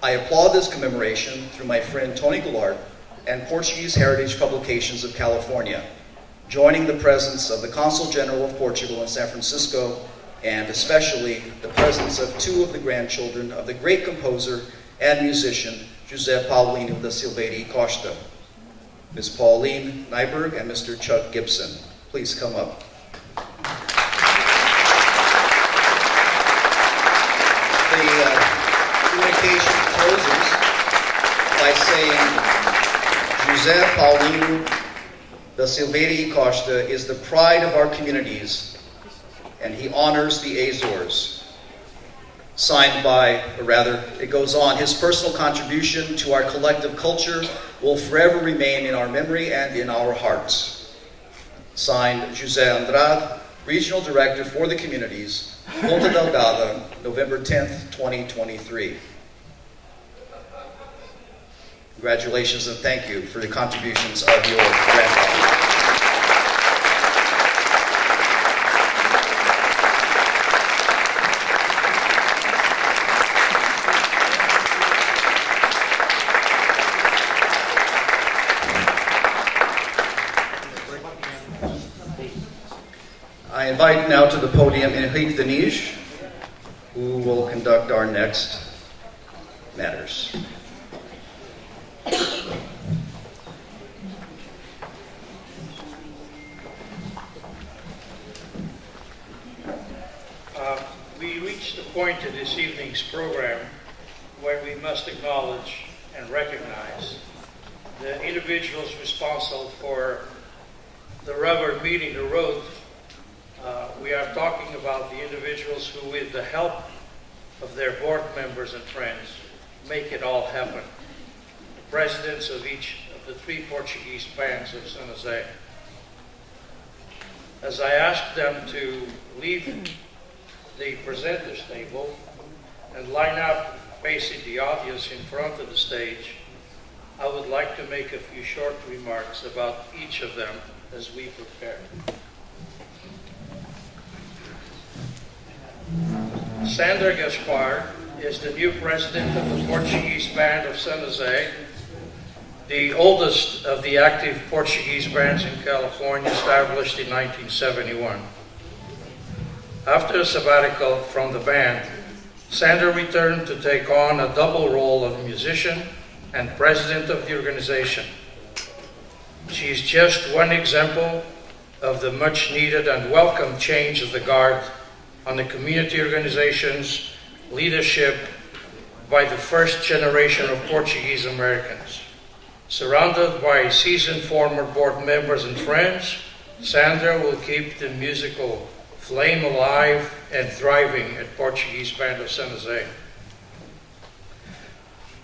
I applaud this commemoration through my friend Tony Goulart and Portuguese Heritage Publications of California, joining the presence of the Consul General of Portugal in San Francisco, and especially the presence of 2 of the grandchildren of the great composer and musician José Paulino da Silveira e Costa, Ms. Pauline Nyberg and Mr. Chuck Gibson. Please come up. dedication closes by saying, José Paulino da Silveira e Costa is the pride of our communities, and he honors the Azores. Signed by, or rather, it goes on, his personal contribution to our collective culture will forever remain in our memory and in our hearts. Signed, José Andrade, Regional Director for the Communities, Ponta Delgada, November 10th, 2023. Congratulations and thank you for the contributions of your grandfather. I invite now to the podium Henrique Denige, who will conduct our next matters. We reached the point in this evening's program where we must acknowledge and recognize the individuals responsible for the rubber meeting the road. We are talking about the individuals who, with the help of their board members and friends, make it all happen. The presidents of each of the 3 Portuguese bands of San Jose. As I asked them to leave the presenters table and line up facing the audience in front of the stage, I would like to make a few short remarks about each of them as we prepare. Sandra Gaspar is the new president of the Portuguese Band of San Jose, the oldest of the active Portuguese bands in California, established in 1971. After a sabbatical from the band, Sandra returned to take on a double role of musician and president of the organization. She is just one example of the much needed and welcome change of the guard on the community organization's leadership by the first generation of Portuguese Americans. Surrounded by seasoned former board members and friends, Sandra will keep the musical flame alive and thriving at Portuguese Band of San Jose.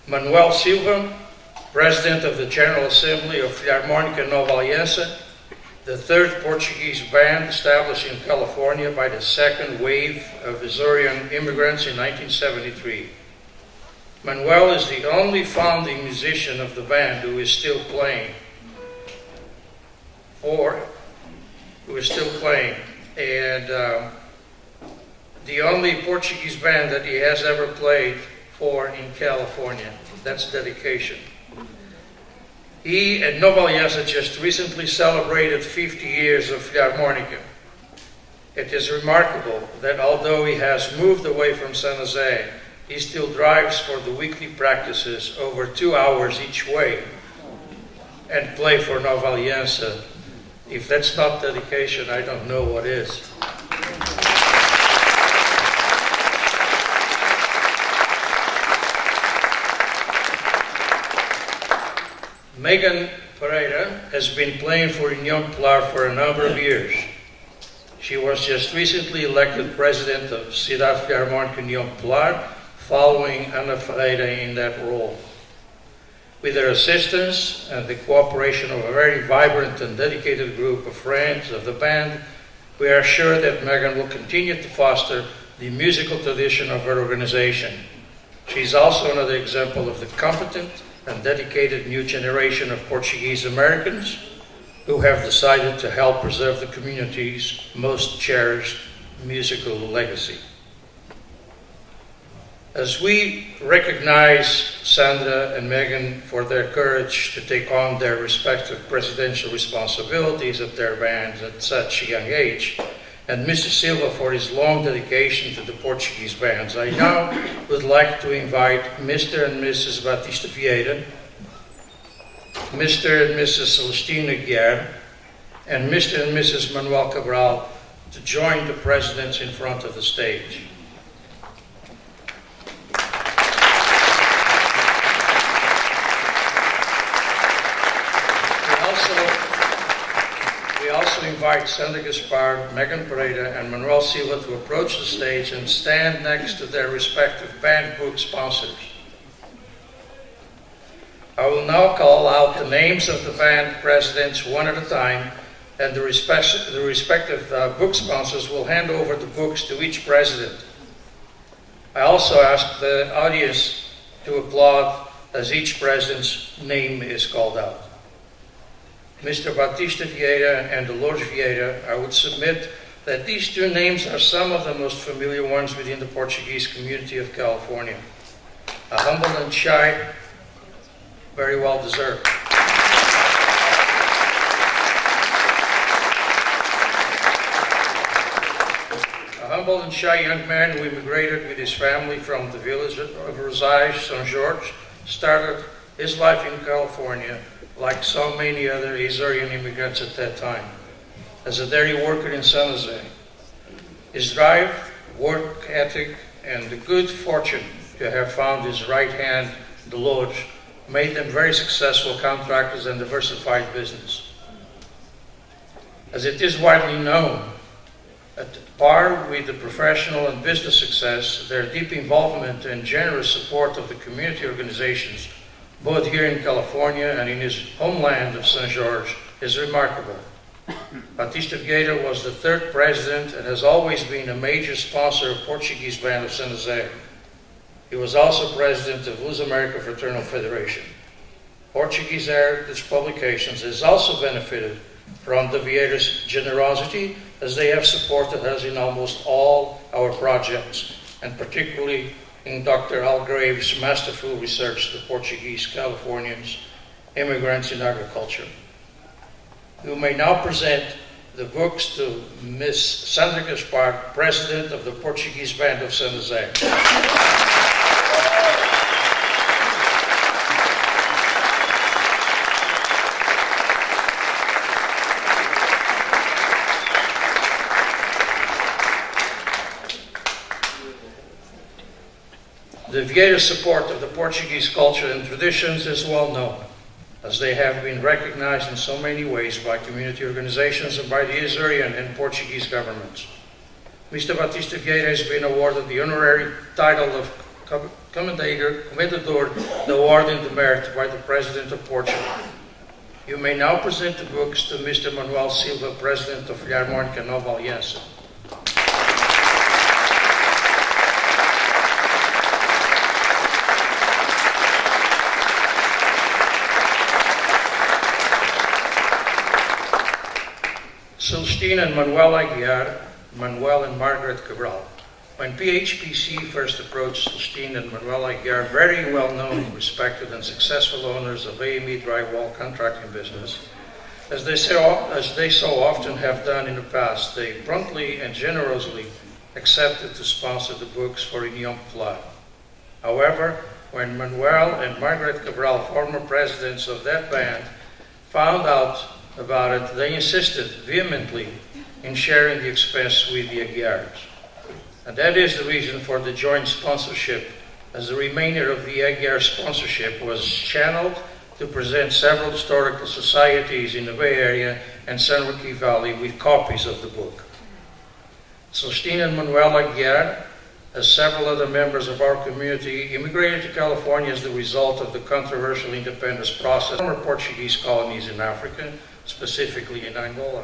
Manuel Silva, President of the General Assembly of Philharmónica Nova Aliança, the 3rd Portuguese band established in California by the 2nd wave of Azorian immigrants in 1973. Manuel is the only founding musician of the band who is still playing. And the only Portuguese band that he has ever played for in California. That's dedication. He and Nova Aliança just recently celebrated 50 years of Philharmónica. It is remarkable that although he has moved away from San Jose, he still drives for the weekly practices over 2 hours each way and play for Nova Aliança. If that's not dedication, I don't know what is. Megan Pereira has been playing for União Pilar for a number of years. She was just recently elected president of Cidade Philharmónica União Pilar, following Ana Ferreira in that role. With her assistance and the cooperation of a very vibrant and dedicated group of friends of the band, we are sure that Megan will continue to foster the musical tradition of her organization. She is also another example of the competent and dedicated new generation of Portuguese Americans who have decided to help preserve the community's most cherished musical legacy. As we recognize Sandra and Megan for their courage to take on their respective presidential responsibilities of their bands at such a young age, and Mr. Silva for his long dedication to the Portuguese bands, I now would like to invite Mr. and Mrs. Batista Vieira, Mr. and Mrs. Celestina Guerre, and Mr. and Mrs. Manuel Cabral to join the presidents in front of the stage. to invite Sandra Gaspar, Megan Pereira, and Manuel Silva to approach the stage and stand next to their respective band book sponsors. I will now call out the names of the band presidents one at a time, and the respective book sponsors will hand over the books to each president. I also ask the audience to applaud as each president's name is called out. Mr. Batista Vieira and Dolores Vieira, I would submit that these two names are some of the most familiar ones within the Portuguese community of California. A humble and shy, very well deserved. A humble and shy young man who immigrated with his family from the village of Rosais, São Jorge, started his life in California like so many other Azorean immigrants at that time, as a dairy worker in San Jose. His drive, work ethic, and the good fortune to have found his right hand, Dolores, made them very successful contractors and diversified business. As it is widely known, at par with the professional and business success, their deep involvement and generous support of the community organizations, both here in California and in his homeland of São Jorge, is remarkable. Batista Vieira was the third president and has always been a major sponsor of Portuguese Band of San Jose. He was also president of Luz America Fraternal Federation. Portuguese Heritage Publications has also benefited from the Vieira's generosity, as they have supported us in almost all our projects, and particularly in Dr. Al Grave's masterful research, The Portuguese Californians, Immigrants in Agriculture. We may now present the books to Ms. Sandra Gaspar, President of the Portuguese Band of San Jose. The Vieira support of the Portuguese culture and traditions is well known, as they have been recognized in so many ways by community organizations and by the Azorean and Portuguese governments. Mr. Batista Vieira has been awarded the honorary title of Comendador da Ordem de Merit by the President of Portugal. You may now present the books to Mr. Manuel Silva, President of Philharmónica Nova Aliança. Celestine and Manuel Aguiar, Manuel and Margaret Cabral. When PHPC first approached Celestine and Manuel Aguiar, very well-known, respected, and successful owners of AME drywall contracting business, as they so often have done in the past, they promptly and generously accepted to sponsor the books for União Popular. However, when Manuel and Margaret Cabral, former presidents of that band, found out about it, they insisted vehemently in sharing the expense with the Aguiars. And that is the reason for the joint sponsorship, as the remainder of the Aguiar sponsorship was channeled to present several historical societies in the Bay Area and San Joaquin Valley with copies of the book. Celestine and Manuel Aguiar, as several other members of our community, immigrated to California as the result of the controversial independence process of former Portuguese colonies in Africa, specifically in Angola.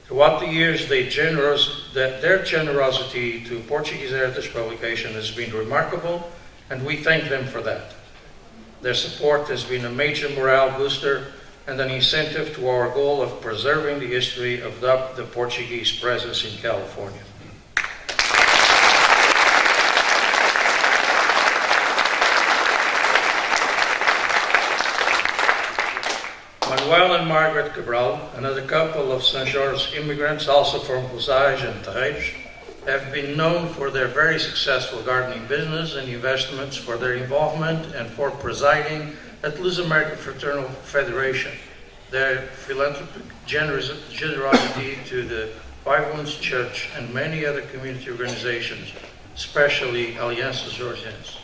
Throughout the years, their generosity to Portuguese Heritage Publication has been remarkable, and we thank them for that. Their support has been a major morale booster and an incentive to our goal of preserving the history of the Portuguese presence in California. Manuel and Margaret Cabral, another couple of São Jorge immigrants, also from Rosais and Terreiros, have been known for their very successful gardening business and investments, for their involvement and for presiding at Luz America Fraternal Federation, their philanthropic generosity to the Five Wounds Church and many other community organizations, especially Alianças Jorgenses.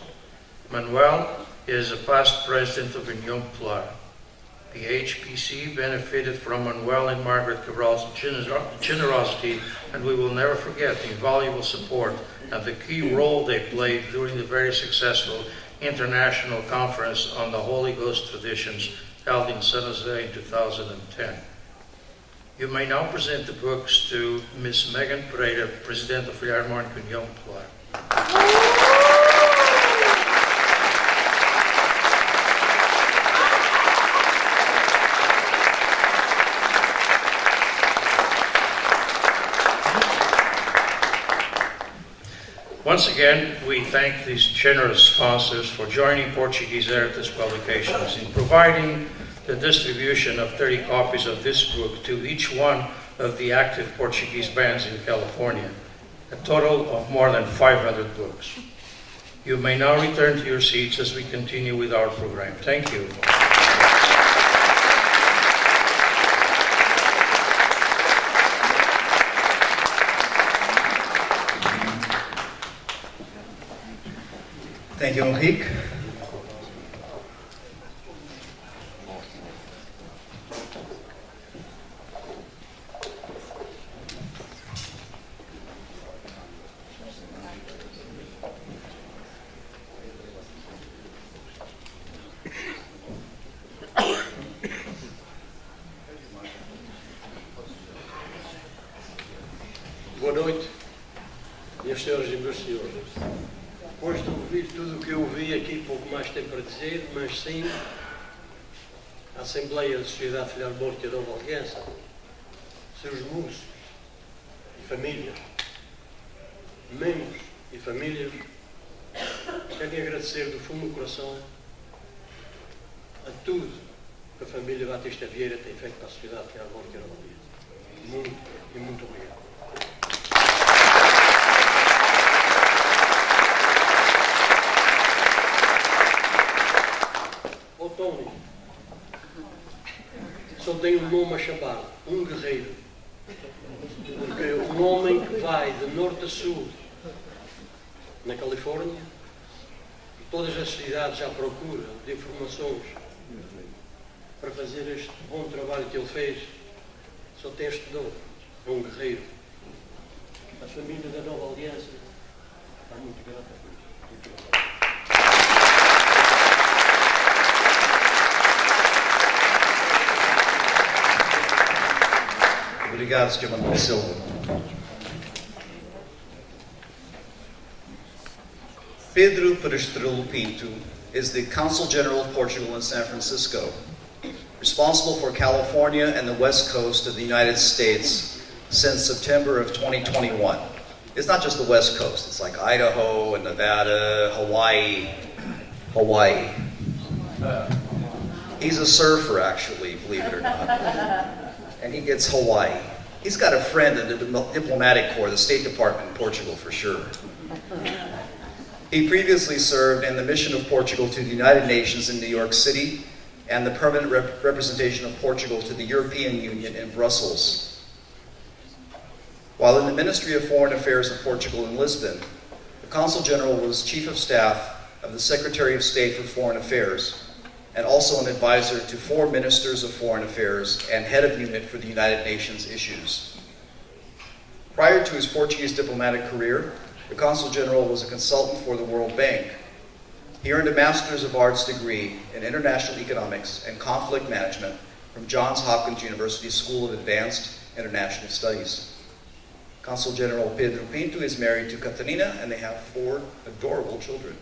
Manuel is a past president of União Popular. The HPC benefited from Manuel and Margaret Cabral's generosity, and we will never forget the invaluable support and the key role they played during the very successful International Conference on the Holy Ghost Traditions held in San Jose in 2010. You may now present the books to Ms. Megan Pereira, President of Philharmonic União Popular. Once again, we thank these generous sponsors for joining Portuguese Heritage Publications in providing the distribution of 30 copies of this book to each one of the active Portuguese bands in California, a total of more than 500 books. You may now return to your seats as we continue with our program. Thank you. Thank you, Henrique. Boa noite, minhas senhoras e meus senhores. Depois de ouvir tudo o que eu ouvi aqui, pouco mais tem para dizer, mas sim, a Assembleia da Sociedade Filarmónica da Nova Aliança, seus músicos e famílias, membros e famílias, quero agradecer do fundo do coração a tudo que a família Batista Vieira tem feito para a Sociedade Filarmónica da Nova Aliança. Muito e muito obrigado. Tony, só tem um nome a chamar, um guerreiro, porque um homem que vai de norte a sul na Califórnia, todas as cidades à procura de informações para fazer este bom trabalho que ele fez, só tem este nome, é um guerreiro. A família da Nova Aliança está muito grata por isso. Obrigado, Sr. Manuel Silva. Pedro Perestrelo Pinto is the Consul General of Portugal in San Francisco, responsible for California and the West Coast of the United States since September of 2021. It's not just the West Coast, it's like Idaho and Nevada, Hawaii. He's a surfer, actually, believe it or not. And he gets Hawaii. He's got a friend in the diplomatic corps, the State Department in Portugal for sure. He previously served in the mission of Portugal to the United Nations in New York City and the permanent representation of Portugal to the European Union in Brussels. While in the Ministry of Foreign Affairs of Portugal in Lisbon, the Consul General was Chief of Staff of the Secretary of State for Foreign Affairs, and also an advisor to 4 ministers of foreign affairs and head of unit for the United Nations issues. Prior to his Portuguese diplomatic career, the Consul General was a consultant for the World Bank. He earned a Master's of Arts degree in International Economics and Conflict Management from Johns Hopkins University School of Advanced International Studies. Consul General Pedro Pinto is married to Catarina, and they have 4 adorable children.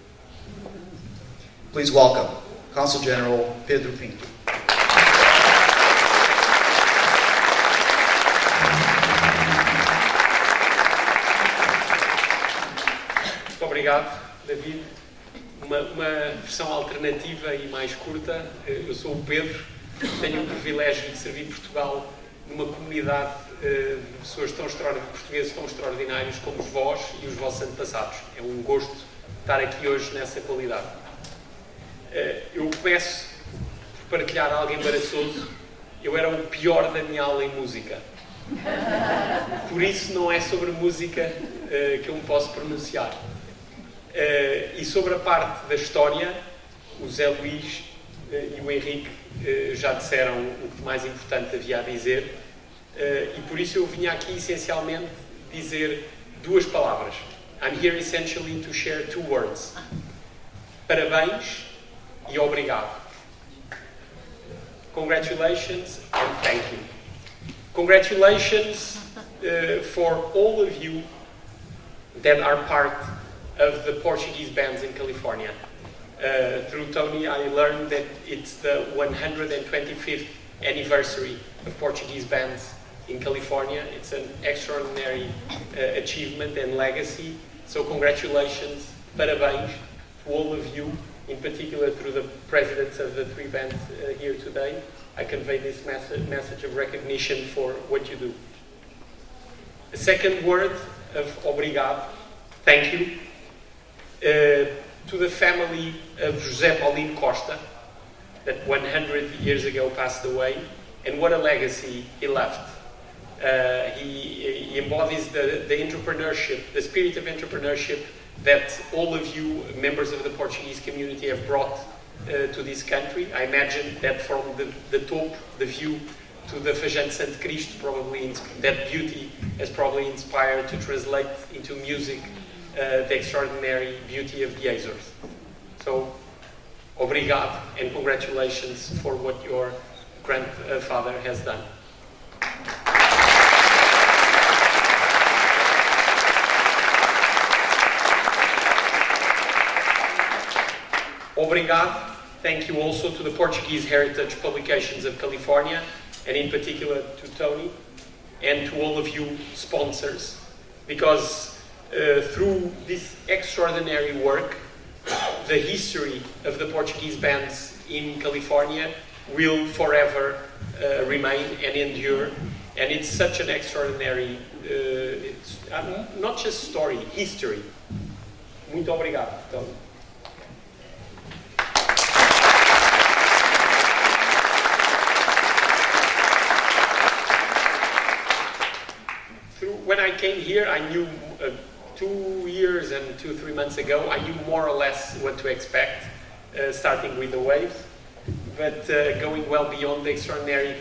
Please welcome Consul General Pedro Pinto. Muito obrigado, David. Uma versão alternativa e mais curta. Eu sou o Pedro, tenho o privilégio de servir Portugal numa comunidade de pessoas portugueses tão extraordinários como vós e os vossos antepassados. É um gosto estar aqui hoje nessa qualidade. Eu começo por partilhar algo embaraçoso. Eu era o pior da minha aula em música. Por isso não é sobre música que eu me posso pronunciar. E sobre a parte da história, o Zé Luís e o Henrique já disseram o que mais importante havia a dizer, e por isso eu vinha aqui essencialmente dizer duas palavras. I'm here essentially to share two words. Parabéns e obrigado. Congratulations and thank you. Congratulations for all of you that are part of the Portuguese bands in California. Through Tony, I learned that it's the 125th anniversary of Portuguese bands in California. It's an extraordinary achievement and legacy. So congratulations, parabéns to all of you, in particular through the presidents of the three bands here today. I convey this message of recognition for what you do. The second word of obrigado, thank you, to the family of José Paulino Costa, that 100 years ago passed away, and what a legacy he left. He embodies the entrepreneurship, the spirit of entrepreneurship that all of you, members of the Portuguese community, have brought to this country. I imagine that from the top, the view to the Fajante Sant Cristo, probably that beauty has probably inspired to translate into music the extraordinary beauty of the Azores. So, obrigado and congratulations for what your grandfather has done. Obrigado. Thank you also to the Portuguese Heritage Publications of California, and in particular to Tony, and to all of you sponsors, because through this extraordinary work, the history of the Portuguese bands in California will forever remain and endure. And it's such an extraordinary, not just story, history. Muito obrigado, Tony. When I came here, I knew 2 years and 2-3 months ago, I knew more or less what to expect, starting with the waves, but going well beyond the extraordinary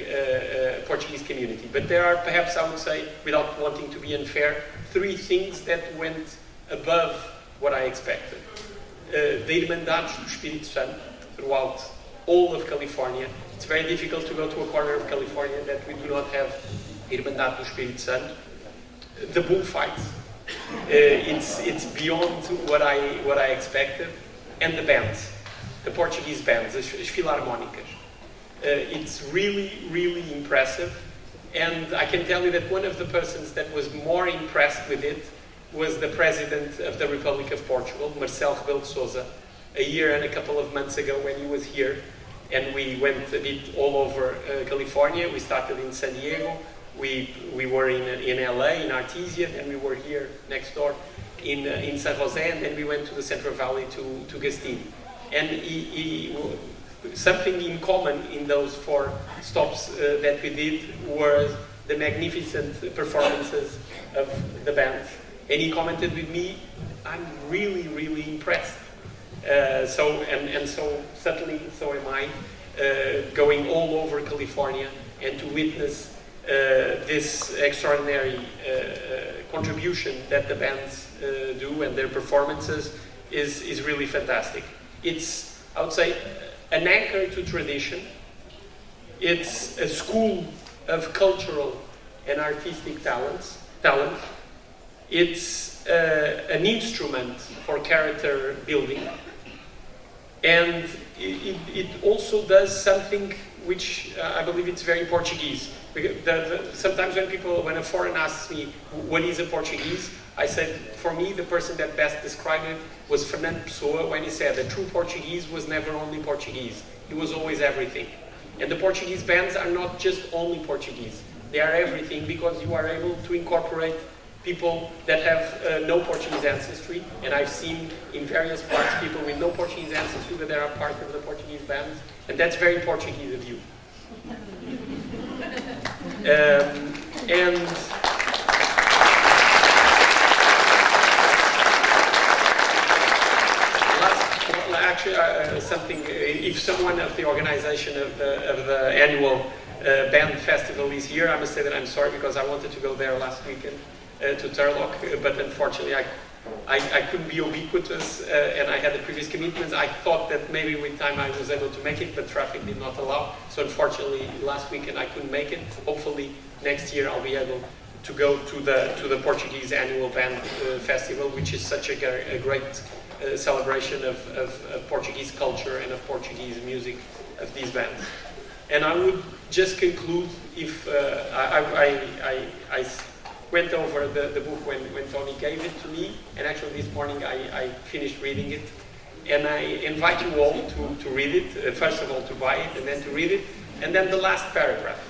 Portuguese community. But there are, perhaps I would say, without wanting to be unfair, 3 things that went above what I expected. The Irmandades do Espírito Santo throughout all of California. It's very difficult to go to a corner of California that we do not have Irmandade do Espírito Santo. The bullfights, it's beyond what I expected, and the bands, the Portuguese bands, as filarmónicas. It's really impressive, and I can tell you that one of the persons that was more impressed with it was the President of the Republic of Portugal, Marcelo Rebelo de Sousa, a year and a couple of months ago when he was here, and we went a bit all over California. We started in San Diego. We were in LA, in Artesia, and we were here next door in San Jose, and then we went to the Central Valley to Gastin. And something in common in those 4 stops that we did were the magnificent performances of the bands. And he commented with me, I'm really impressed. So certainly so am I, going all over California and to witness this extraordinary contribution that the bands do, and their performances is really fantastic. It's, I would say, an anchor to tradition. It's a school of cultural and artistic talent. It's an instrument for character building, and it also does something which I believe it's very Portuguese. Sometimes when a foreigner asks me what is a Portuguese, I said, for me, the person that best described it was Fernando Pessoa, when he said the true Portuguese was never only Portuguese. It was always everything. And the Portuguese bands are not just only Portuguese. They are everything, because you are able to incorporate people that have no Portuguese ancestry. And I've seen in various parts people with no Portuguese ancestry, but they are part of the Portuguese bands. And that's very Portuguese of you. And Well, actually, something. If someone of the organization of the annual band festival is here, I must say that I'm sorry because I wanted to go there last weekend to Turlock, but unfortunately I couldn't be ubiquitous, and I had the previous commitments. I thought that maybe with time I was able to make it, but traffic did not allow. So unfortunately, last weekend I couldn't make it. Hopefully next year I'll be able to go to the Portuguese annual band festival, which is such a great celebration of Portuguese culture and of Portuguese music of these bands. And I would just conclude if I went over the book when Tony gave it to me, and actually this morning I finished reading it. And I invite you all to read it, first of all to buy it and then to read it. And then the last paragraph.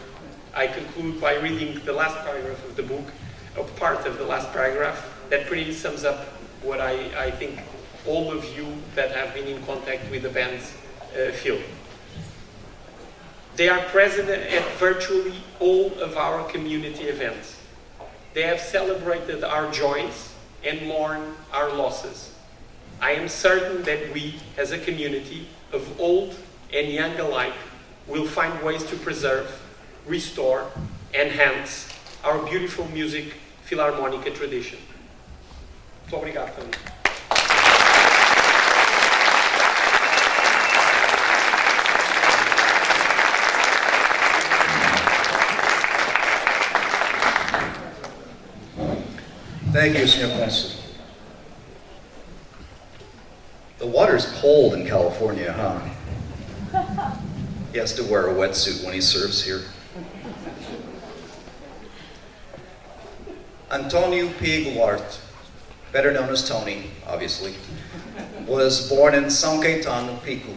I conclude by reading the last paragraph of the book, a part of the last paragraph that pretty sums up what I think all of you that have been in contact with the bands feel. They are present at virtually all of our community events. They have celebrated our joys and mourn our losses. I am certain that we, as a community of old and young alike, will find ways to preserve, restore, enhance our beautiful music philharmonica tradition. Muito obrigado, Tony. Thank you, Sr. Consul. The water's cold in California, huh? He has to wear a wetsuit when he serves here. Antonio P. Goulart, better known as Tony, obviously, was born in São Caetano, Pico.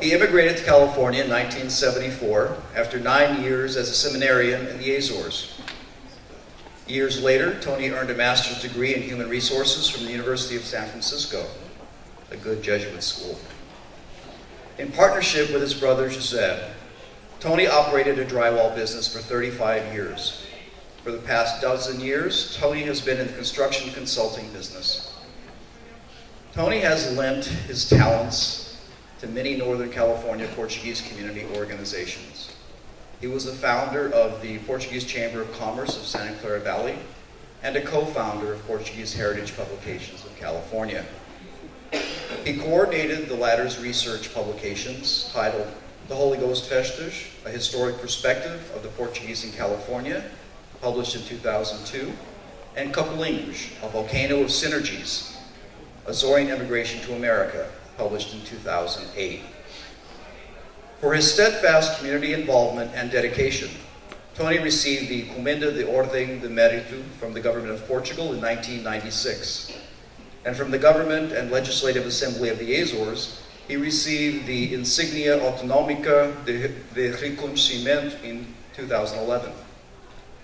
He immigrated to California in 1974 after 9 years as a seminarian in the Azores. Years later, Tony earned a master's degree in human resources from the University of San Francisco, a good Jesuit school. In partnership with his brother José, Tony operated a drywall business for 35 years. For the past dozen years, Tony has been in the construction consulting business. Tony has lent his talents to many Northern California Portuguese community organizations. He was the founder of the Portuguese Chamber of Commerce of Santa Clara Valley and a co-founder of Portuguese Heritage Publications of California. He coordinated the latter's research publications titled The Holy Ghost Festas, A Historic Perspective of the Portuguese in California, published in 2002, and Couplinhos, A Volcano of Synergies, Azorean Immigration to America, published in 2008. For his steadfast community involvement and dedication, Tony received the Comenda de Ordem de Mérito from the government of Portugal in 1996. And from the Government and Legislative Assembly of the Azores, he received the Insignia Autonómica de Reconhecimento in 2011.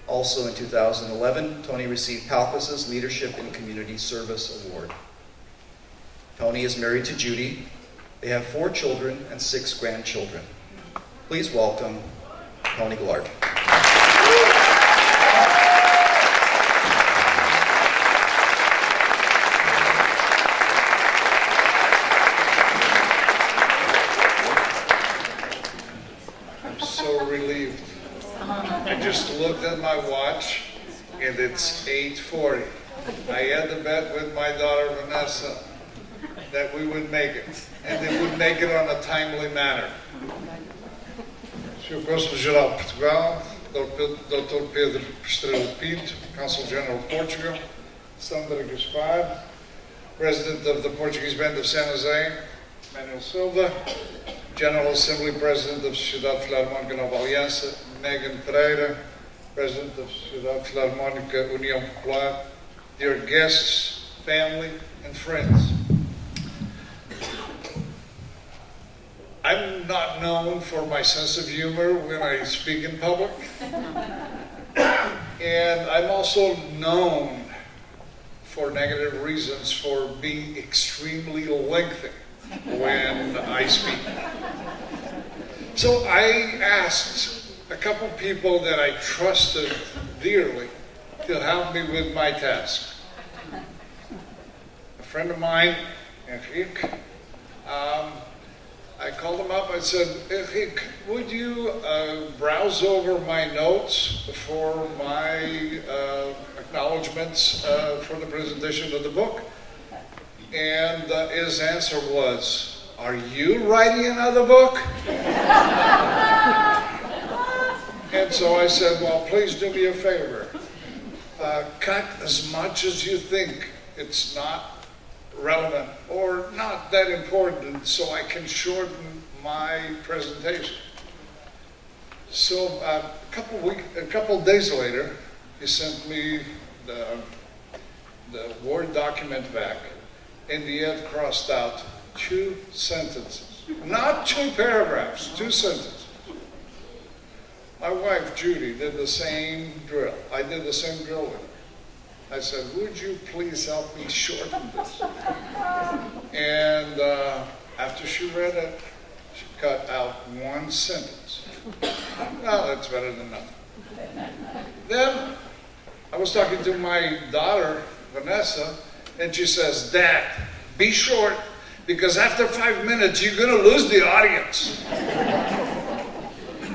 Also in 2011, Tony received Palpas's Leadership in Community Service Award. Tony is married to Judy. They have 4 children and 6 grandchildren. Please welcome Tony Goulart. I'm so relieved. I just looked at my watch and it's 8:40. I had to bet with my daughter Vanessa that we would make it, and they would make it on a timely manner. Sr. Consul-Geral de Portugal, Dr. Pedro Estrela Pinto, Consul-General of Portugal, Sandra Gaspar, President of the Portuguese Band of San Jose, Manuel Silva, General Assembly President of Sociedade Filarmónica Nova Aliança, Megan Pereira, President of Sociedade Filarmónica União Popular, dear guests, family, and friends. I'm not known for my sense of humor when I speak in public. And I'm also known for negative reasons for being extremely lengthy when I speak. So I asked a couple people that I trusted dearly to help me with my task. A friend of mine, Enrique, and said, "Hey, would you browse over my notes for my acknowledgments for the presentation of the book?" And his answer was, "Are you writing another book?" And so I said, "Well, please do me a favor. Cut as much as you think it's not relevant or not that important so I can shorten my presentation." So a couple days later, he sent me the Word document back, and he had crossed out 2 sentences. Not 2 paragraphs, 2 sentences. My wife, Judy, did the same drill. I did the same drill with her. I said, "Would you please help me shorten this?" And after she read it, she cut out 1 sentence. Well, that's better than nothing. Then I was talking to my daughter, Vanessa, and she says, "Dad, be short, because after 5 minutes, you're going to lose the audience."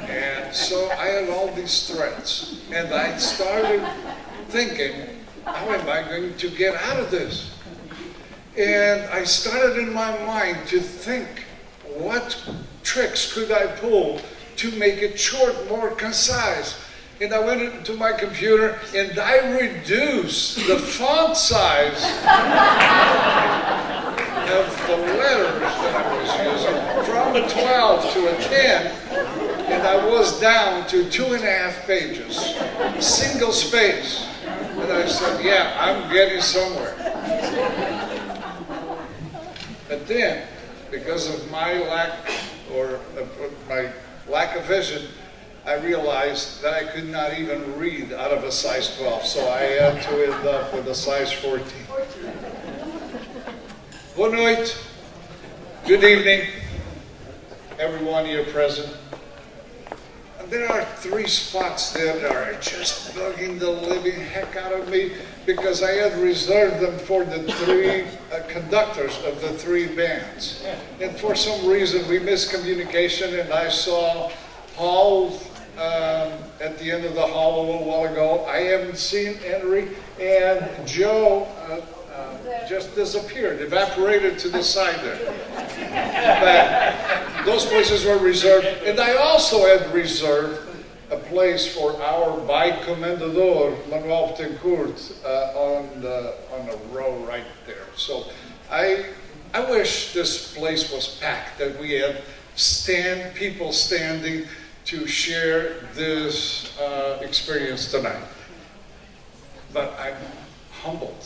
And so I had all these threats, and I started thinking, how am I going to get out of this? And I started in my mind to think, what tricks could I pull to make it short, more concise? And I went into my computer and I reduced the font size of the letters that I was using from a 12 to a 10, and I was down to 2.5 pages, single space. And I said, "Yeah, I'm getting somewhere." But then, because of my lack of vision, I realized that I could not even read out of a size 12, so I had to end up with a size 14. Boa noite. Good evening, everyone here present. There are 3 spots there that are just bugging the living heck out of me because I had reserved them for the 3 conductors of the 3 bands. And for some reason we missed communication, and I saw Paul at the end of the hall a little while ago. I haven't seen Henry, and Joe just disappeared, evaporated to the side there. But those places were reserved, and I also had reserved a place for our Comendador, Manuel Tencourt, on a row right there. So I wish this place was packed, that we had people standing to share this experience tonight. But I'm humbled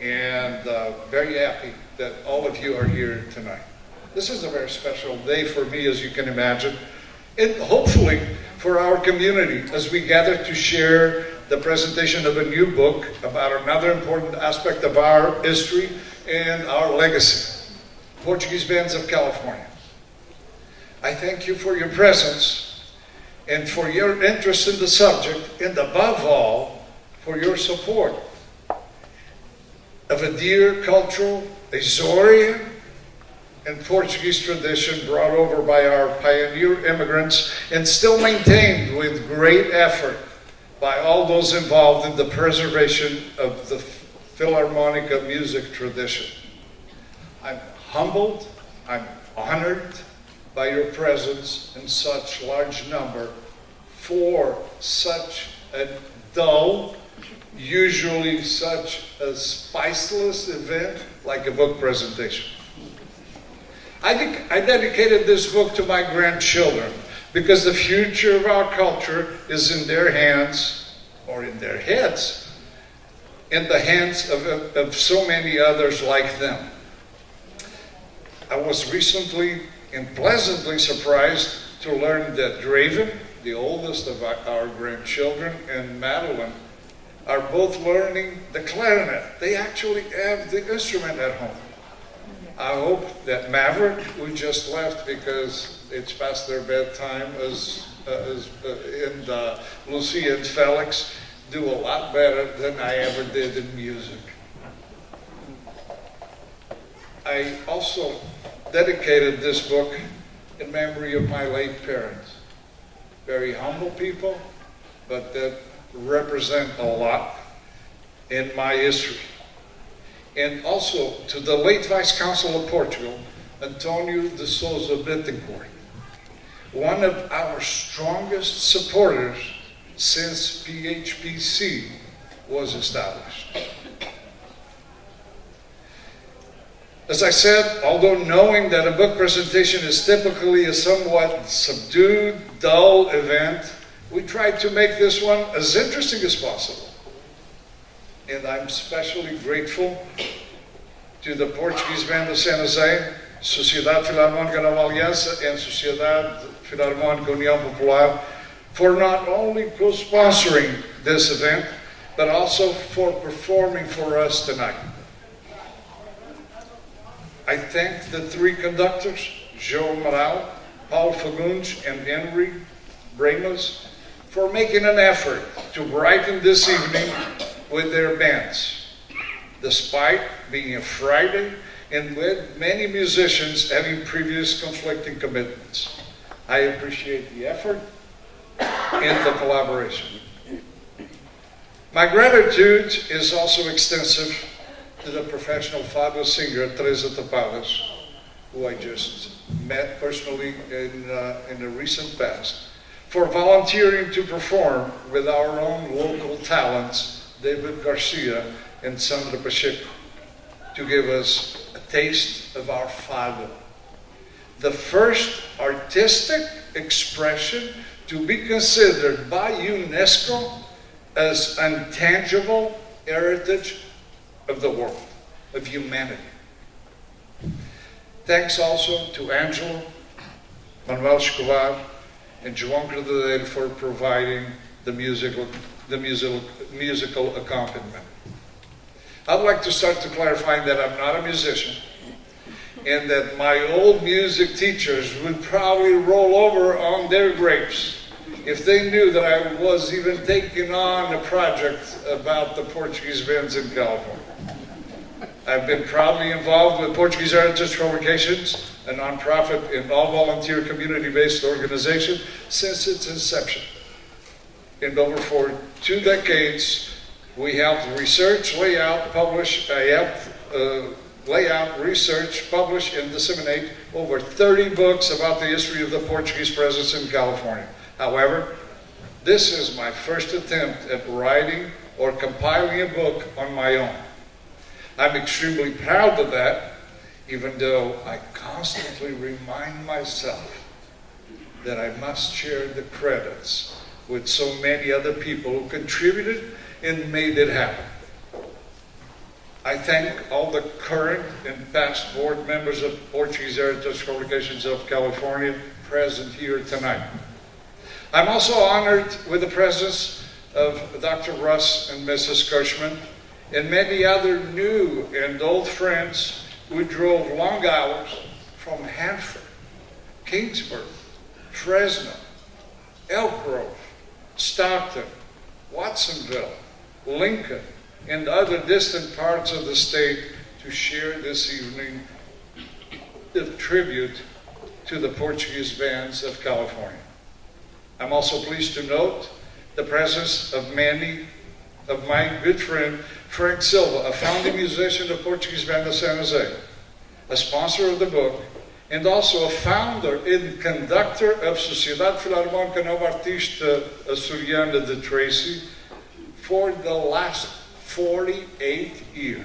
and very happy that all of you are here tonight. This is a very special day for me, as you can imagine, and hopefully for our community as we gather to share the presentation of a new book about another important aspect of our history and our legacy, Portuguese Bands of California. I thank you for your presence and for your interest in the subject, and above all, for your support of a dear cultural, Azorian, and Portuguese tradition brought over by our pioneer immigrants and still maintained with great effort by all those involved in the preservation of the Philharmonica music tradition. I'm humbled, I'm honored by your presence in such large number for such a dull, usually such a spiceless event like a book presentation. I dedicated this book to my grandchildren because the future of our culture is in their hands, or in their heads, in the hands of so many others like them. I was recently and pleasantly surprised to learn that Draven, the oldest of our grandchildren, and Madeline are both learning the clarinet. They actually have the instrument at home. I hope that Maverick, who just left because it's past their bedtime, and Lucy and Felix do a lot better than I ever did in music. I also dedicated this book in memory of my late parents. Very humble people, but that represent a lot in my history. And also to the late Vice Consul of Portugal, Antonio de Souza Bittencourt, one of our strongest supporters since PHPC was established. As I said, although knowing that a book presentation is typically a somewhat subdued, dull event, we tried to make this one as interesting as possible. And I'm especially grateful to the Portuguese Band of San Jose, Sociedade Filarmónica Nova Aliança, and Sociedade Filarmónica União Popular for not only co-sponsoring this event, but also for performing for us tonight. I thank the three conductors, João Amaral, Paulo Fagundes, and Henry Bremas, for making an effort to brighten this evening with their bands, despite being a Friday and with many musicians having previous conflicting commitments. I appreciate the effort and the collaboration. My gratitude is also extensive to the professional fado singer Teresa Tapadas, who I just met personally in the recent past, for volunteering to perform with our own local talents, David Garcia and Sandra Pacheco, to give us a taste of our fado. The first artistic expression to be considered by UNESCO as intangible heritage of the world, of humanity. Thanks also to Angelo, Manuel Escobar, and João Cordeiro for providing the musical accompaniment. I'd like to start to clarifying that I'm not a musician, and that my old music teachers would probably roll over on their graves if they knew that I was even taking on a project about the Portuguese bands in California. I've been proudly involved with Portuguese Heritage Publications, a nonprofit and all-volunteer community-based organization, since its inception. And for 2 decades, we helped research, lay out, research, publish, and disseminate over 30 books about the history of the Portuguese presence in California. However, this is my first attempt at writing or compiling a book on my own. I'm extremely proud of that, even though I constantly remind myself that I must share the credits with so many other people who contributed and made it happen. I thank all the current and past board members of Portuguese Heritage Publications of California present here tonight. I'm also honored with the presence of Dr. Russ and Mrs. Kirschman and many other new and old friends who drove long hours from Hanford, Kingsburg, Fresno, Elk Grove, Stockton, Watsonville, Lincoln, and other distant parts of the state to share this evening the tribute to the Portuguese bands of California. I'm also pleased to note the presence of many of my good friend Frank Silva, a founding musician of Portuguese Band of San Jose, a sponsor of the book, and also a founder and conductor of Sociedade Filarmónica Nova Artista Açoriana de Tracy for the last 48 years.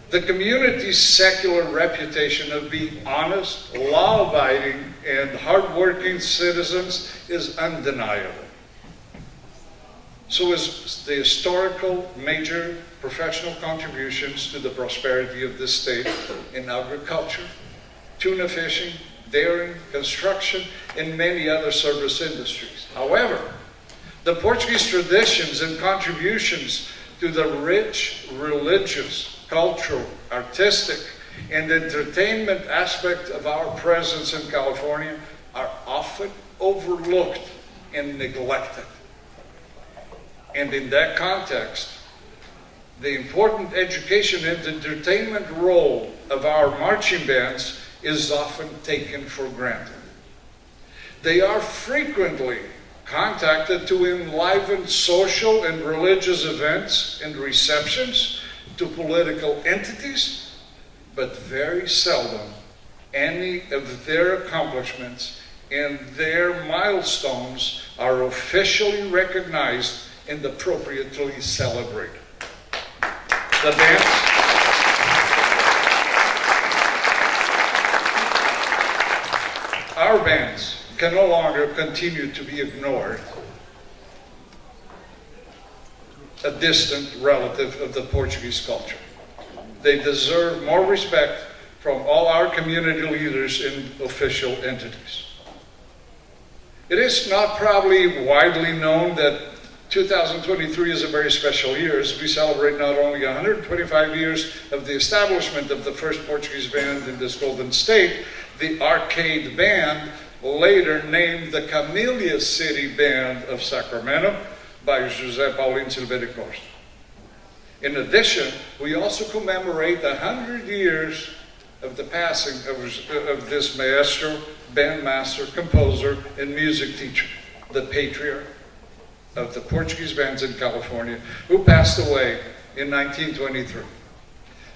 The community's secular reputation of being honest, law-abiding, and hard-working citizens is undeniable. So is the historical major professional contributions to the prosperity of this state in agriculture, tuna fishing, dairying, construction, and many other service industries. However, the Portuguese traditions and contributions to the rich religious, cultural, artistic, and entertainment aspect of our presence in California are often overlooked and neglected. And in that context, the important education and entertainment role of our marching bands is often taken for granted. They are frequently contacted to enliven social and religious events and receptions, to political entities, but very seldom any of their accomplishments and their milestones are officially recognized and appropriately celebrated. The bands Our bands can no longer continue to be ignored, a distant relative of the Portuguese culture. They deserve more respect from all our community leaders and official entities. It is not probably widely known that 2023 is a very special year, as we celebrate not only 125 years of the establishment of the first Portuguese band in this golden state, the Arcade Band, later named the Camellia City Band of Sacramento by José Paulino Silveira Costa. In addition, we also commemorate 100 years of the passing of this maestro, bandmaster, composer, and music teacher, the patriarch of the Portuguese bands in California, who passed away in 1923.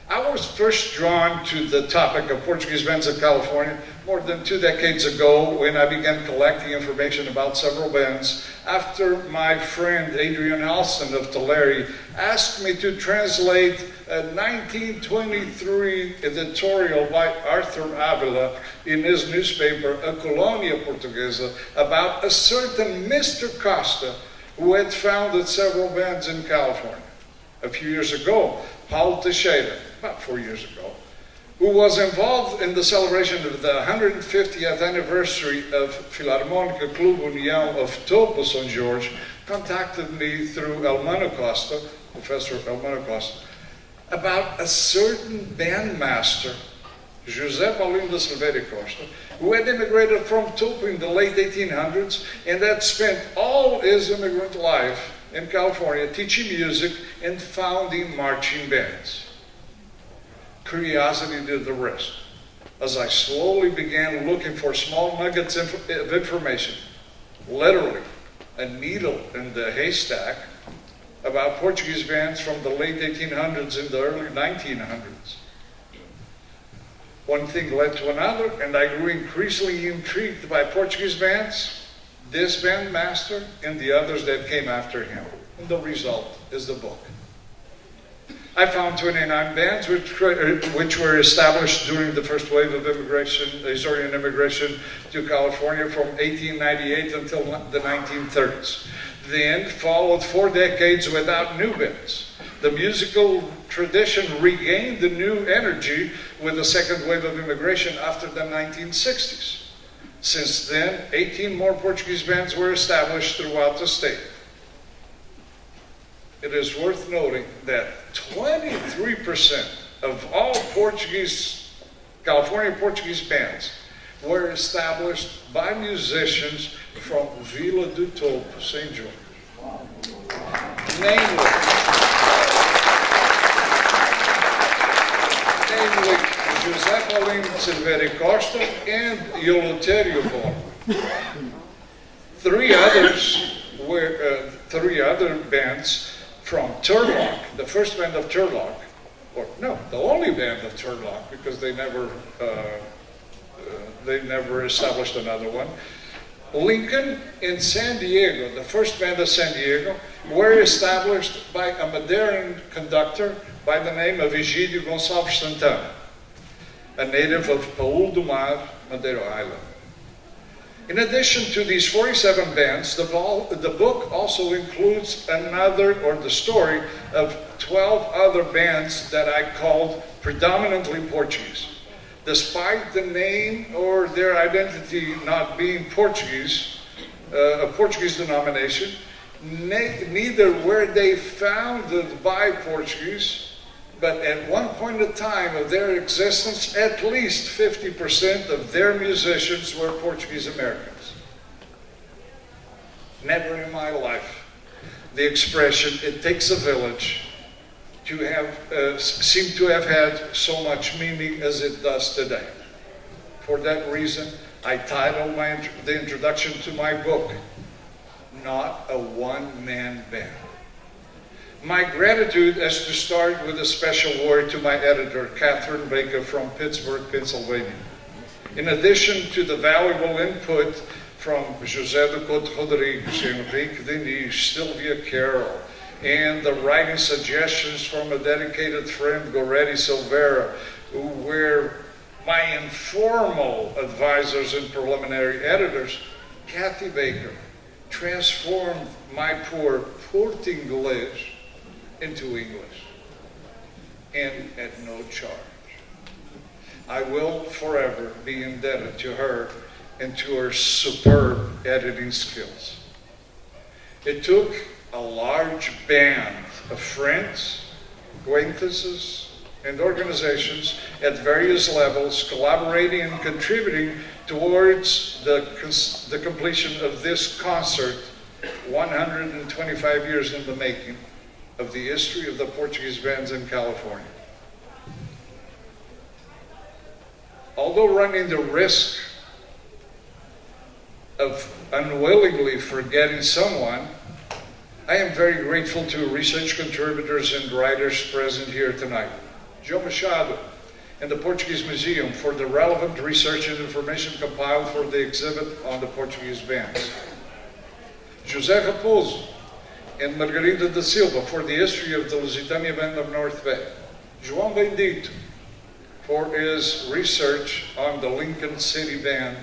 I was first drawn to the topic of Portuguese bands in California more than 2 decades ago, when I began collecting information about several bands after my friend Adrian Alston of Tulare asked me to translate a 1923 editorial by Arthur Avila in his newspaper, A Colônia Portuguesa, about a certain Mr. Costa who had founded several bands in California. A few years ago, Paulo Teixeira, about 4 years ago, who was involved in the celebration of the 150th anniversary of Filarmônica Clube União of Topo São Jorge, contacted me through Elmano Costa, Professor Elmano Costa, about a certain bandmaster, José Paulino da Silveira Costa, who had immigrated from Topo in the late 1800s and had spent all his immigrant life in California teaching music and founding marching bands. Curiosity did the rest. As I slowly began looking for small nuggets of information, literally a needle in the haystack, about Portuguese bands from the late 1800s and the early 1900s. One thing led to another, and I grew increasingly intrigued by Portuguese bands, this bandmaster, and the others that came after him. And the result is the book. I found 29 bands which were established during the first wave of immigration, Azorian immigration to California from 1898 until the 1930s. Then followed 4 decades without new bands. The musical tradition regained the new energy with the second wave of immigration after the 1960s. Since then, 18 more Portuguese bands were established throughout the state. It is worth noting that 23% of all California Portuguese bands were established by musicians from Vila do Topo, St. George. Namely José Paulino Silveira Costa and Eleutério Borba. 3 other bands from Turlock, the first band of Turlock, or no, the only band of Turlock, because they never established another one. Lincoln and San Diego, the first band of San Diego, were established by a Madeiran conductor by the name of Egídio Gonçalves Santana, a native of Paul do Mar, Madeira Island. In addition to these 47 bands, the book also includes the story of 12 other bands that I called predominantly Portuguese. Despite the name or their identity not being Portuguese, a Portuguese denomination, neither were they founded by Portuguese, but at one point in time of their existence, at least 50% of their musicians were Portuguese Americans. Never in my life the expression, "it takes a village," to have seemed to have had so much meaning as it does today. For that reason, I titled the introduction to my book, Not a One-Man Band. My gratitude is to start with a special word to my editor, Catherine Baker from Pittsburgh, Pennsylvania. In addition to the valuable input from José de Couto Rodrigues, Henrique Diniz, Sylvia Carroll, and the writing suggestions from a dedicated friend, Goulart Silveira, who were my informal advisors and preliminary editors, Kathy Baker transformed my poor Portuguese into English, and at no charge. I will forever be indebted to her and to her superb editing skills. It took a large band of friends, acquaintances, and organizations at various levels collaborating and contributing towards the completion of this concert, 125 years in the making, of the history of the Portuguese bands in California. Although running the risk of unwillingly forgetting someone, I am very grateful to research contributors and writers present here tonight. João Machado and the Portuguese Museum for the relevant research and information compiled for the exhibit on the Portuguese bands. José Raposo and Margarida da Silva for the history of the Lusitania Band of North Bay. João Bendito for his research on the Lincoln City Band.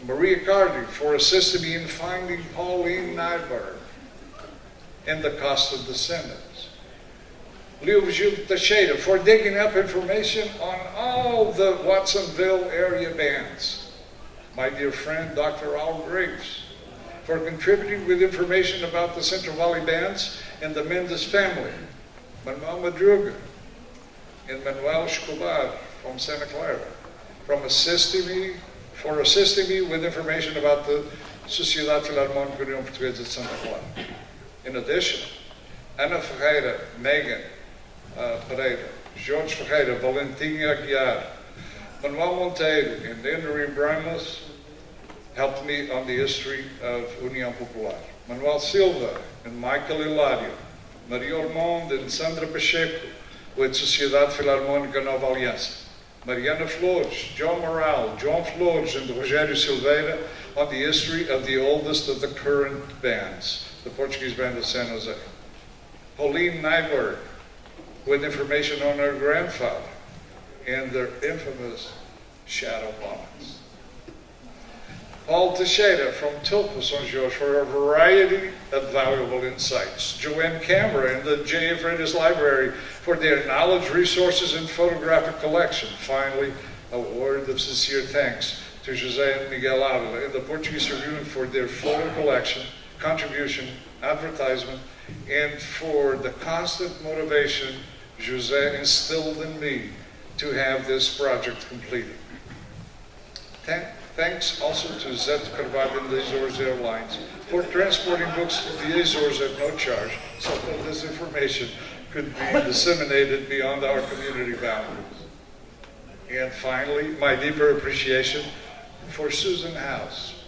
Maria Cardi for assisting me in finding Pauline Nyberg and the Costa Descendants. Leo Gil Teixeira for digging up information on all the Watsonville area bands. My dear friend, Dr. Al Graves, for contributing with information about the Central Valley bands and the Mendes family. Manuel Madruga and Manuel Escobar from Santa Clara, for assisting me with information about the Sociedade Filarmónica União Portuguesa de Santa Clara. In addition, Ana Ferreira, Megan Pereira, Jorge Ferreira, Valentim Aguiar, Manuel Monteiro, and Henry Bramos helped me on the history of União Popular. Manuel Silva and Michael Hilário, Maria Ormond and Sandra Pacheco with Sociedade Filarmónica Nova Aliança. Mariana Flores, João Moral, João Flores, and Rogério Silveira on the history of the oldest of the current bands, the Portuguese Band of San Jose. Pauline Nyberg with information on her grandfather and their infamous shadow bombings. Paul Teixeira from Tulpa, São Jorge for a variety of valuable insights. Joanne Camera and the J. F. Freitas Library for their knowledge, resources, and photographic collection. Finally, a word of sincere thanks to José and Miguel Ávila and the Portuguese Review for their photo collection, contribution, advertisement, and for the constant motivation José instilled in me to have this project completed. Thanks also to Zé Carvalho and the Azores Airlines for transporting books to the Azores at no charge so that this information could be disseminated beyond our community boundaries. And finally, my deeper appreciation for Susan House,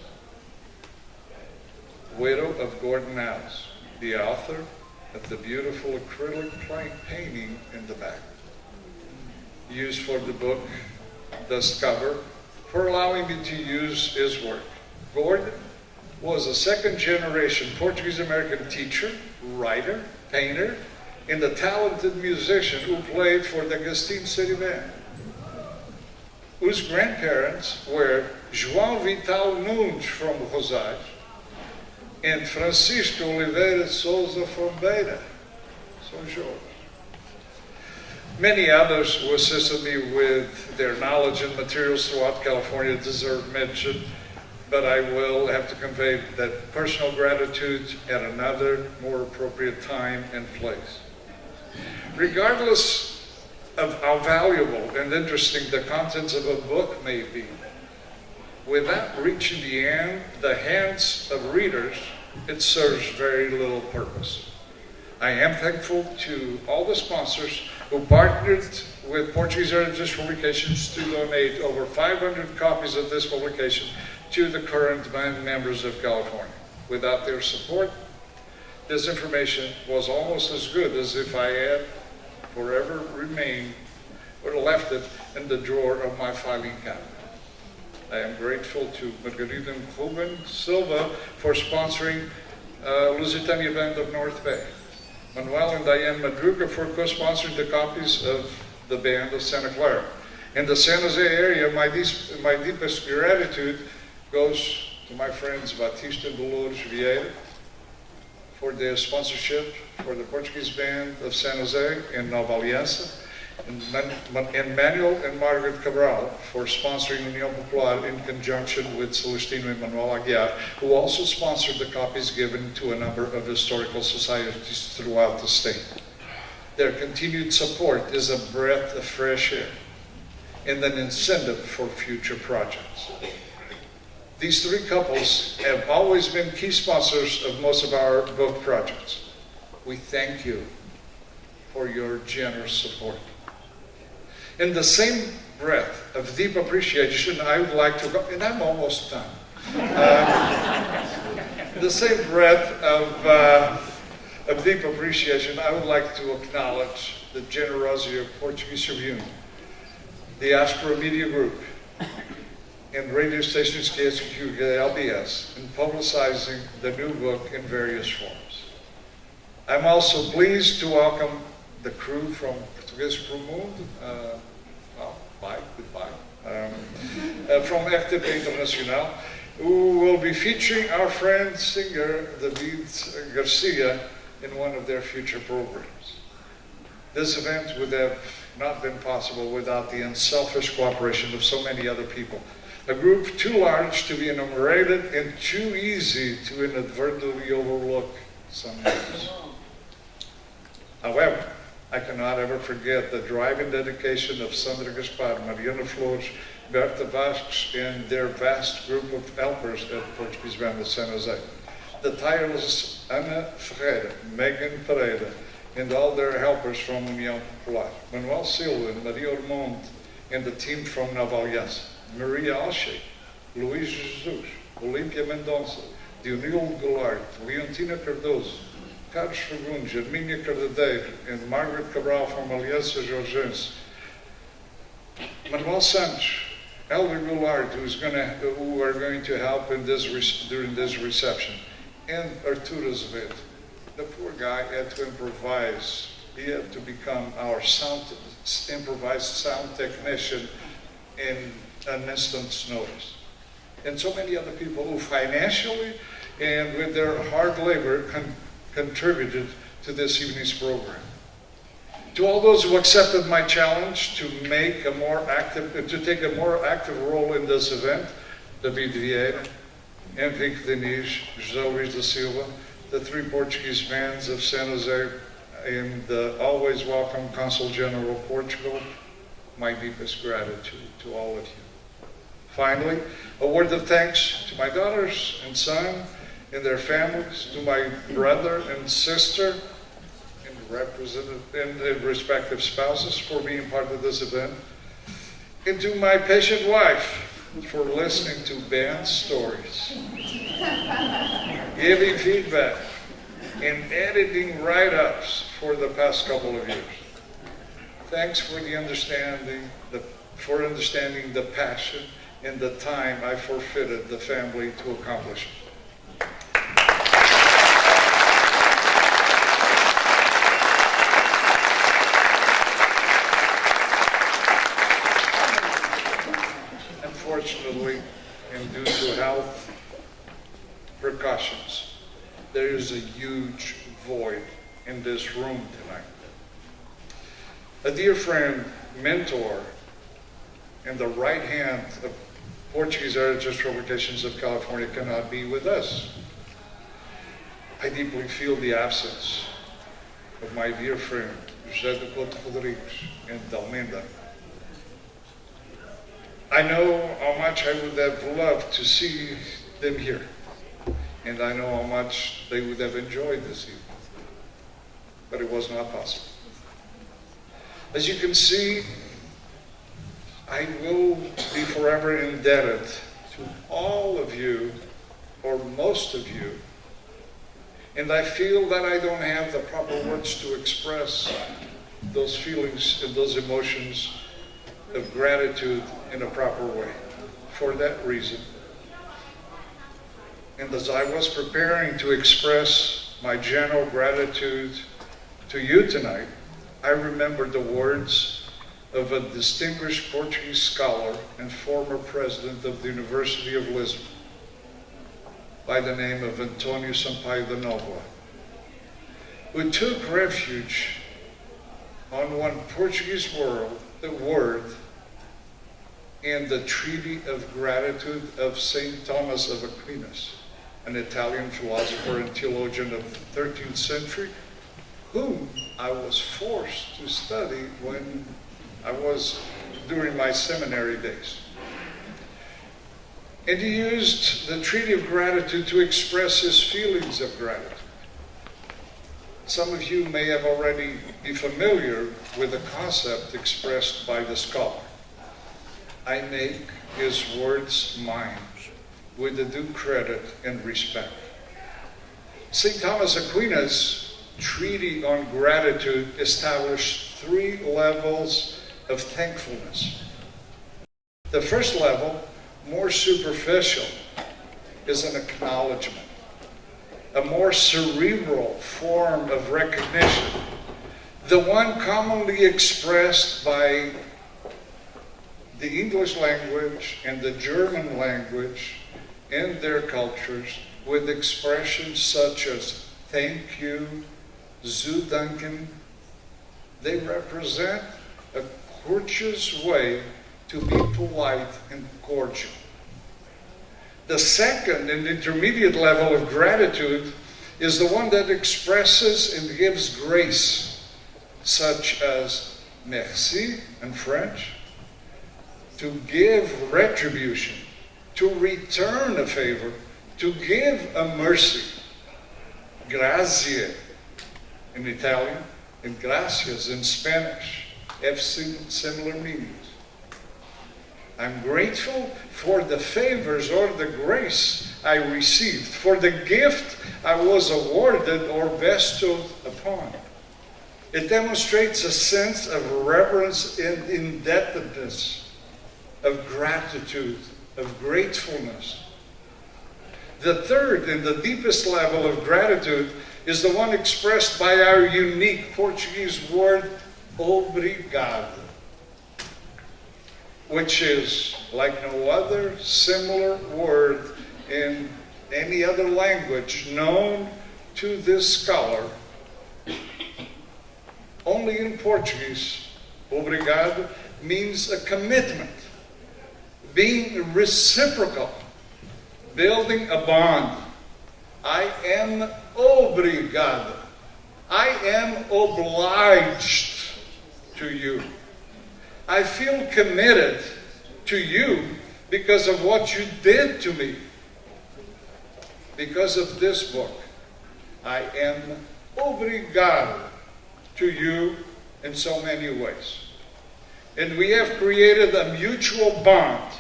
widow of Gordon House, the author of the beautiful acrylic painting in the back, used for the book Dust Cover, for allowing me to use his work. Gordon was a second-generation Portuguese-American teacher, writer, painter, and a talented musician who played for the Agostinho City Band, whose grandparents were João Vital Nunes from Rosais and Francisco Oliveira Souza from Beira, São Jorge. Many others who assisted me with their knowledge and materials throughout California deserve mention, but I will have to convey that personal gratitude at another, more appropriate time and place. Regardless of how valuable and interesting the contents of a book may be, without reaching the hands of readers, it serves very little purpose. I am thankful to all the sponsors who partnered with Portuguese Heritage Publications to donate over 500 copies of this publication to the current band members of California. Without their support, this information was almost as good as if I had forever remained or left it in the drawer of my filing cabinet. I am grateful to Margarida and Ruben Silva for sponsoring Lusitania Band of North Bay. Manuel and Diane Madruga for co-sponsoring the copies of the Band of Santa Clara. In the San Jose area, my deepest gratitude goes to my friends Batista and Dolores Vieira for their sponsorship for the Portuguese Band of San Jose in Nova Aliança, and Manuel and Margaret Cabral for sponsoring União Popular in conjunction with Celestino and Manuel Aguiar, who also sponsored the copies given to a number of historical societies throughout the state. Their continued support is a breath of fresh air and an incentive for future projects. These three couples have always been key sponsors of most of our book projects. We thank you for your generous support. In the same breath of deep appreciation, I would like to go, and I'm almost done. In the same breath of deep appreciation, I would like to acknowledge the generosity of Portuguese Tribune, the Aspera Media Group, and radio stations KSQ LBS in publicizing the new book in various forms. I'm also pleased to welcome the crew from Portuguesa pro Mundo, from Active Internacional, who will be featuring our friend singer David Garcia in one of their future programs. This event would have not been possible without the unselfish cooperation of so many other people. A group too large to be enumerated and too easy to inadvertently overlook sometimes. However, I cannot ever forget the drive and dedication of Sandra Gaspar, Mariana Flores, Berta Vasques, and their vast group of helpers at Portuguese Band of San Jose. The tireless Ana Ferreira, Megan Pereira, and all their helpers from União Popular, Manuel Silva and Maria Ormond, and the team from Nova Aliança, Maria Alche, Luís Jesus, Olímpia Mendonça, Dionil Goulart, Leontina Cardoso, Carlos Fagundes, Hermínia Cardadeiro, and Margaret Cabral from Aliança Jorgense, Manuel Santos, Elder Goulart, who are going to help in during this reception, and Arturo Azevedo. The poor guy had to improvise. He had to become our improvised sound technician in an instant's notice. And so many other people who financially and with their hard labor contributed to this evening's program. To all those who accepted my challenge to take a more active role in this event, David Vieira, Henrique Diniz, José Luís da Silva, the three Portuguese bands of San Jose, and the always welcome Consul General of Portugal, my deepest gratitude to all of you. Finally, a word of thanks to my daughters and son and their families, to my brother and sister and their respective spouses for being part of this event, and to my patient wife for listening to band stories, giving feedback, and editing write-ups for the past couple of years. Thanks for understanding the passion and the time I forfeited the family to accomplish it. Unfortunately, and due to health precautions, there is a huge void in this room tonight. A dear friend, mentor, and the right hand of Portuguese Heritage Publications of California cannot be with us. I deeply feel the absence of my dear friend, José de Couto Rodrigues and Dalmenda. I know how much I would have loved to see them here, and I know how much they would have enjoyed this evening, but it was not possible. As you can see, I will be forever indebted to all of you, or most of you, and I feel that I don't have the proper words to express those feelings and those emotions of gratitude in a proper way. For that reason, and as I was preparing to express my general gratitude to you tonight, I remembered the words of a distinguished Portuguese scholar and former president of the University of Lisbon by the name of António Sampaio da Nova, who took refuge on one Portuguese word in the Treaty of Gratitude of St. Thomas of Aquinas, an Italian philosopher and theologian of the 13th century, whom I was forced to study when I was during my seminary days. And he used the Treaty of Gratitude to express his feelings of gratitude. Some of you may have already be familiar with the concept expressed by the scholar. I make his words mine with the due credit and respect. St. Thomas Aquinas' Treaty on Gratitude established 3 levels of thankfulness. The first level, more superficial, is an acknowledgement, a more cerebral form of recognition, the one commonly expressed by the English language and the German language in their cultures with expressions such as thank you, zu danken. They represent a courteous way to be polite and cordial. The second and intermediate level of gratitude is the one that expresses and gives grace, such as merci in French, to give retribution, to return a favor, to give a mercy, grazie in Italian, and gracias in Spanish have similar meanings. I'm grateful for the favors or the grace I received, for the gift I was awarded or bestowed upon. It demonstrates a sense of reverence and indebtedness, of gratitude, of gratefulness. The third and the deepest level of gratitude is the one expressed by our unique Portuguese word, obrigado, which is like no other similar word in any other language known to this scholar. Only in Portuguese, obrigado means a commitment, being reciprocal, building a bond. I am obrigado. I am obliged to you. I feel committed to you because of what you did to me. Because of this book, I am obrigado to you in so many ways. And we have created a mutual bond.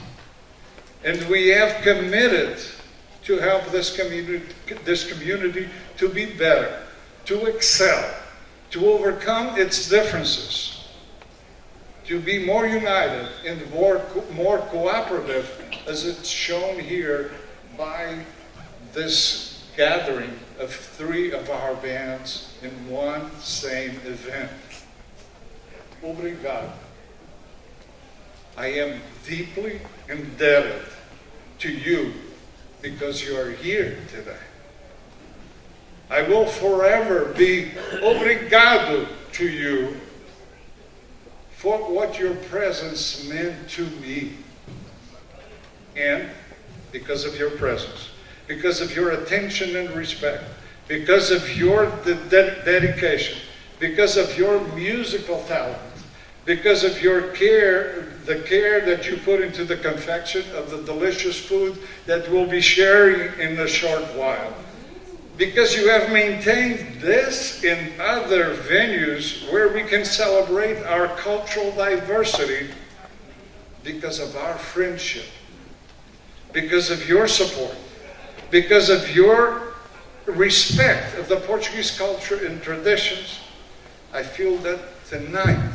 And we have committed to help this community to be better, to excel, to overcome its differences, to be more united and more cooperative, as it's shown here by this gathering of 3 of our bands in one same event. Obrigado. I am deeply indebted to you because you are here today. I will forever be obrigado to you for what your presence meant to me. And because of your presence, because of your attention and respect, because of your dedication, because of your musical talent, because of your care, the care that you put into the confection of the delicious food that we'll be sharing in a short while. because you have maintained this in other venues where we can celebrate our cultural diversity because of our friendship, because of your support, because of your respect of the Portuguese culture and traditions. I feel that tonight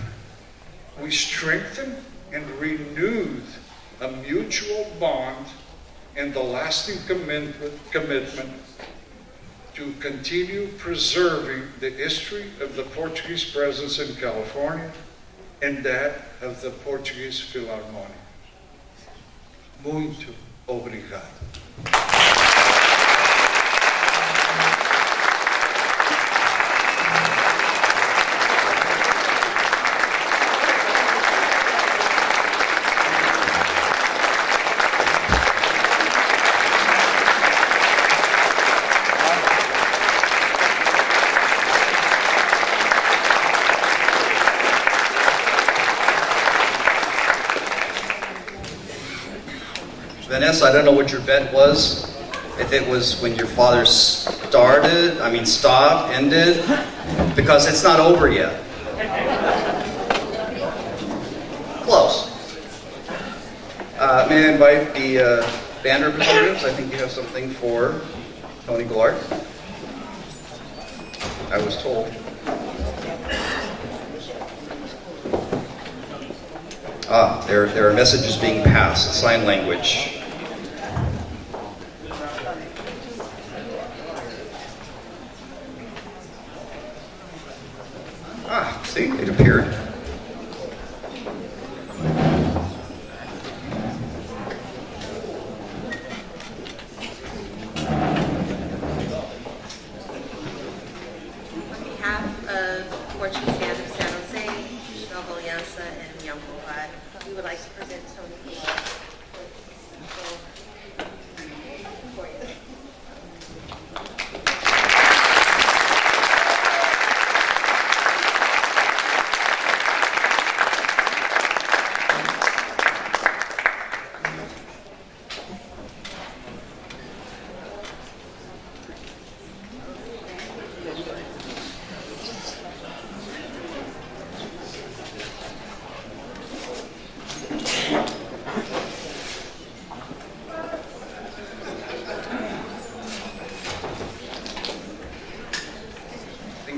we strengthen and renewed a mutual bond and the lasting commitment to continue preserving the history of the Portuguese presence in California and that of the Portuguese Philharmonic. Muito obrigado. Vanessa, I don't know what your bet was. If it was when your father stopped, ended, because it's not over yet. Close. May I invite the band representatives? I think you have something for Tony Goulart. I was told. There are messages being passed, sign language. See, it appeared. On behalf of Portuguese Band of San Jose, Nova Aliança, and Young Goulart, we would like to present Tony Goulart for you.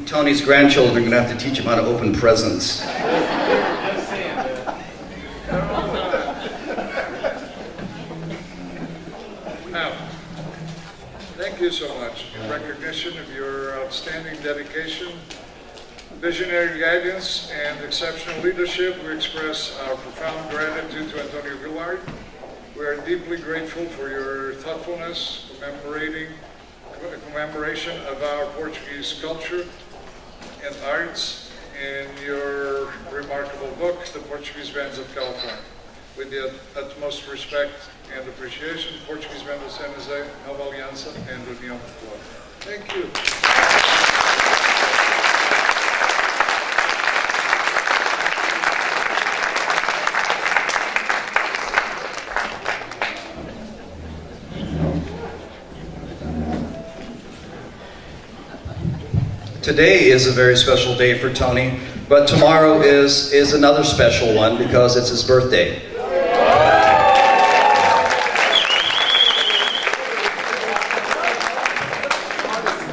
Tony's grandchildren are going to have to teach him how to open presents. Now, thank you so much. In recognition of your outstanding dedication, visionary guidance, and exceptional leadership, we express our profound gratitude to Antonio Goulart. We are deeply grateful for your thoughtfulness, commemoration of our Portuguese culture and arts in your remarkable book, The Portuguese Bands of California. With the utmost respect and appreciation, Portuguese Band of San Jose, Nova Aliança, and União Club. Thank you. Today is a very special day for Tony, but tomorrow is another special one because it's his birthday.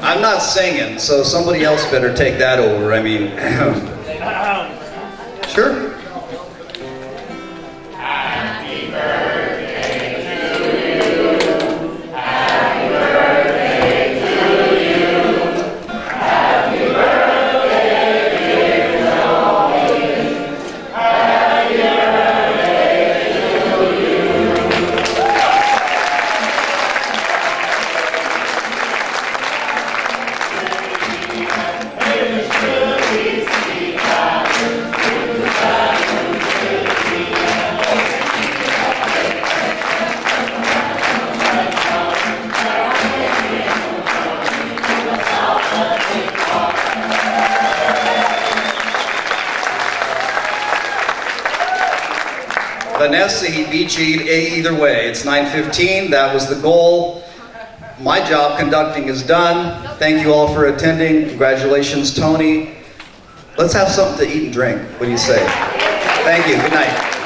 I'm not singing, so somebody else better take that over. I mean, sure. Vanessa, he beat you either way. It's 9:15. That was the goal. my job conducting is done. Thank you all for attending. Congratulations, Tony. Let's have something to eat and drink. What do you say? Thank you. Good night.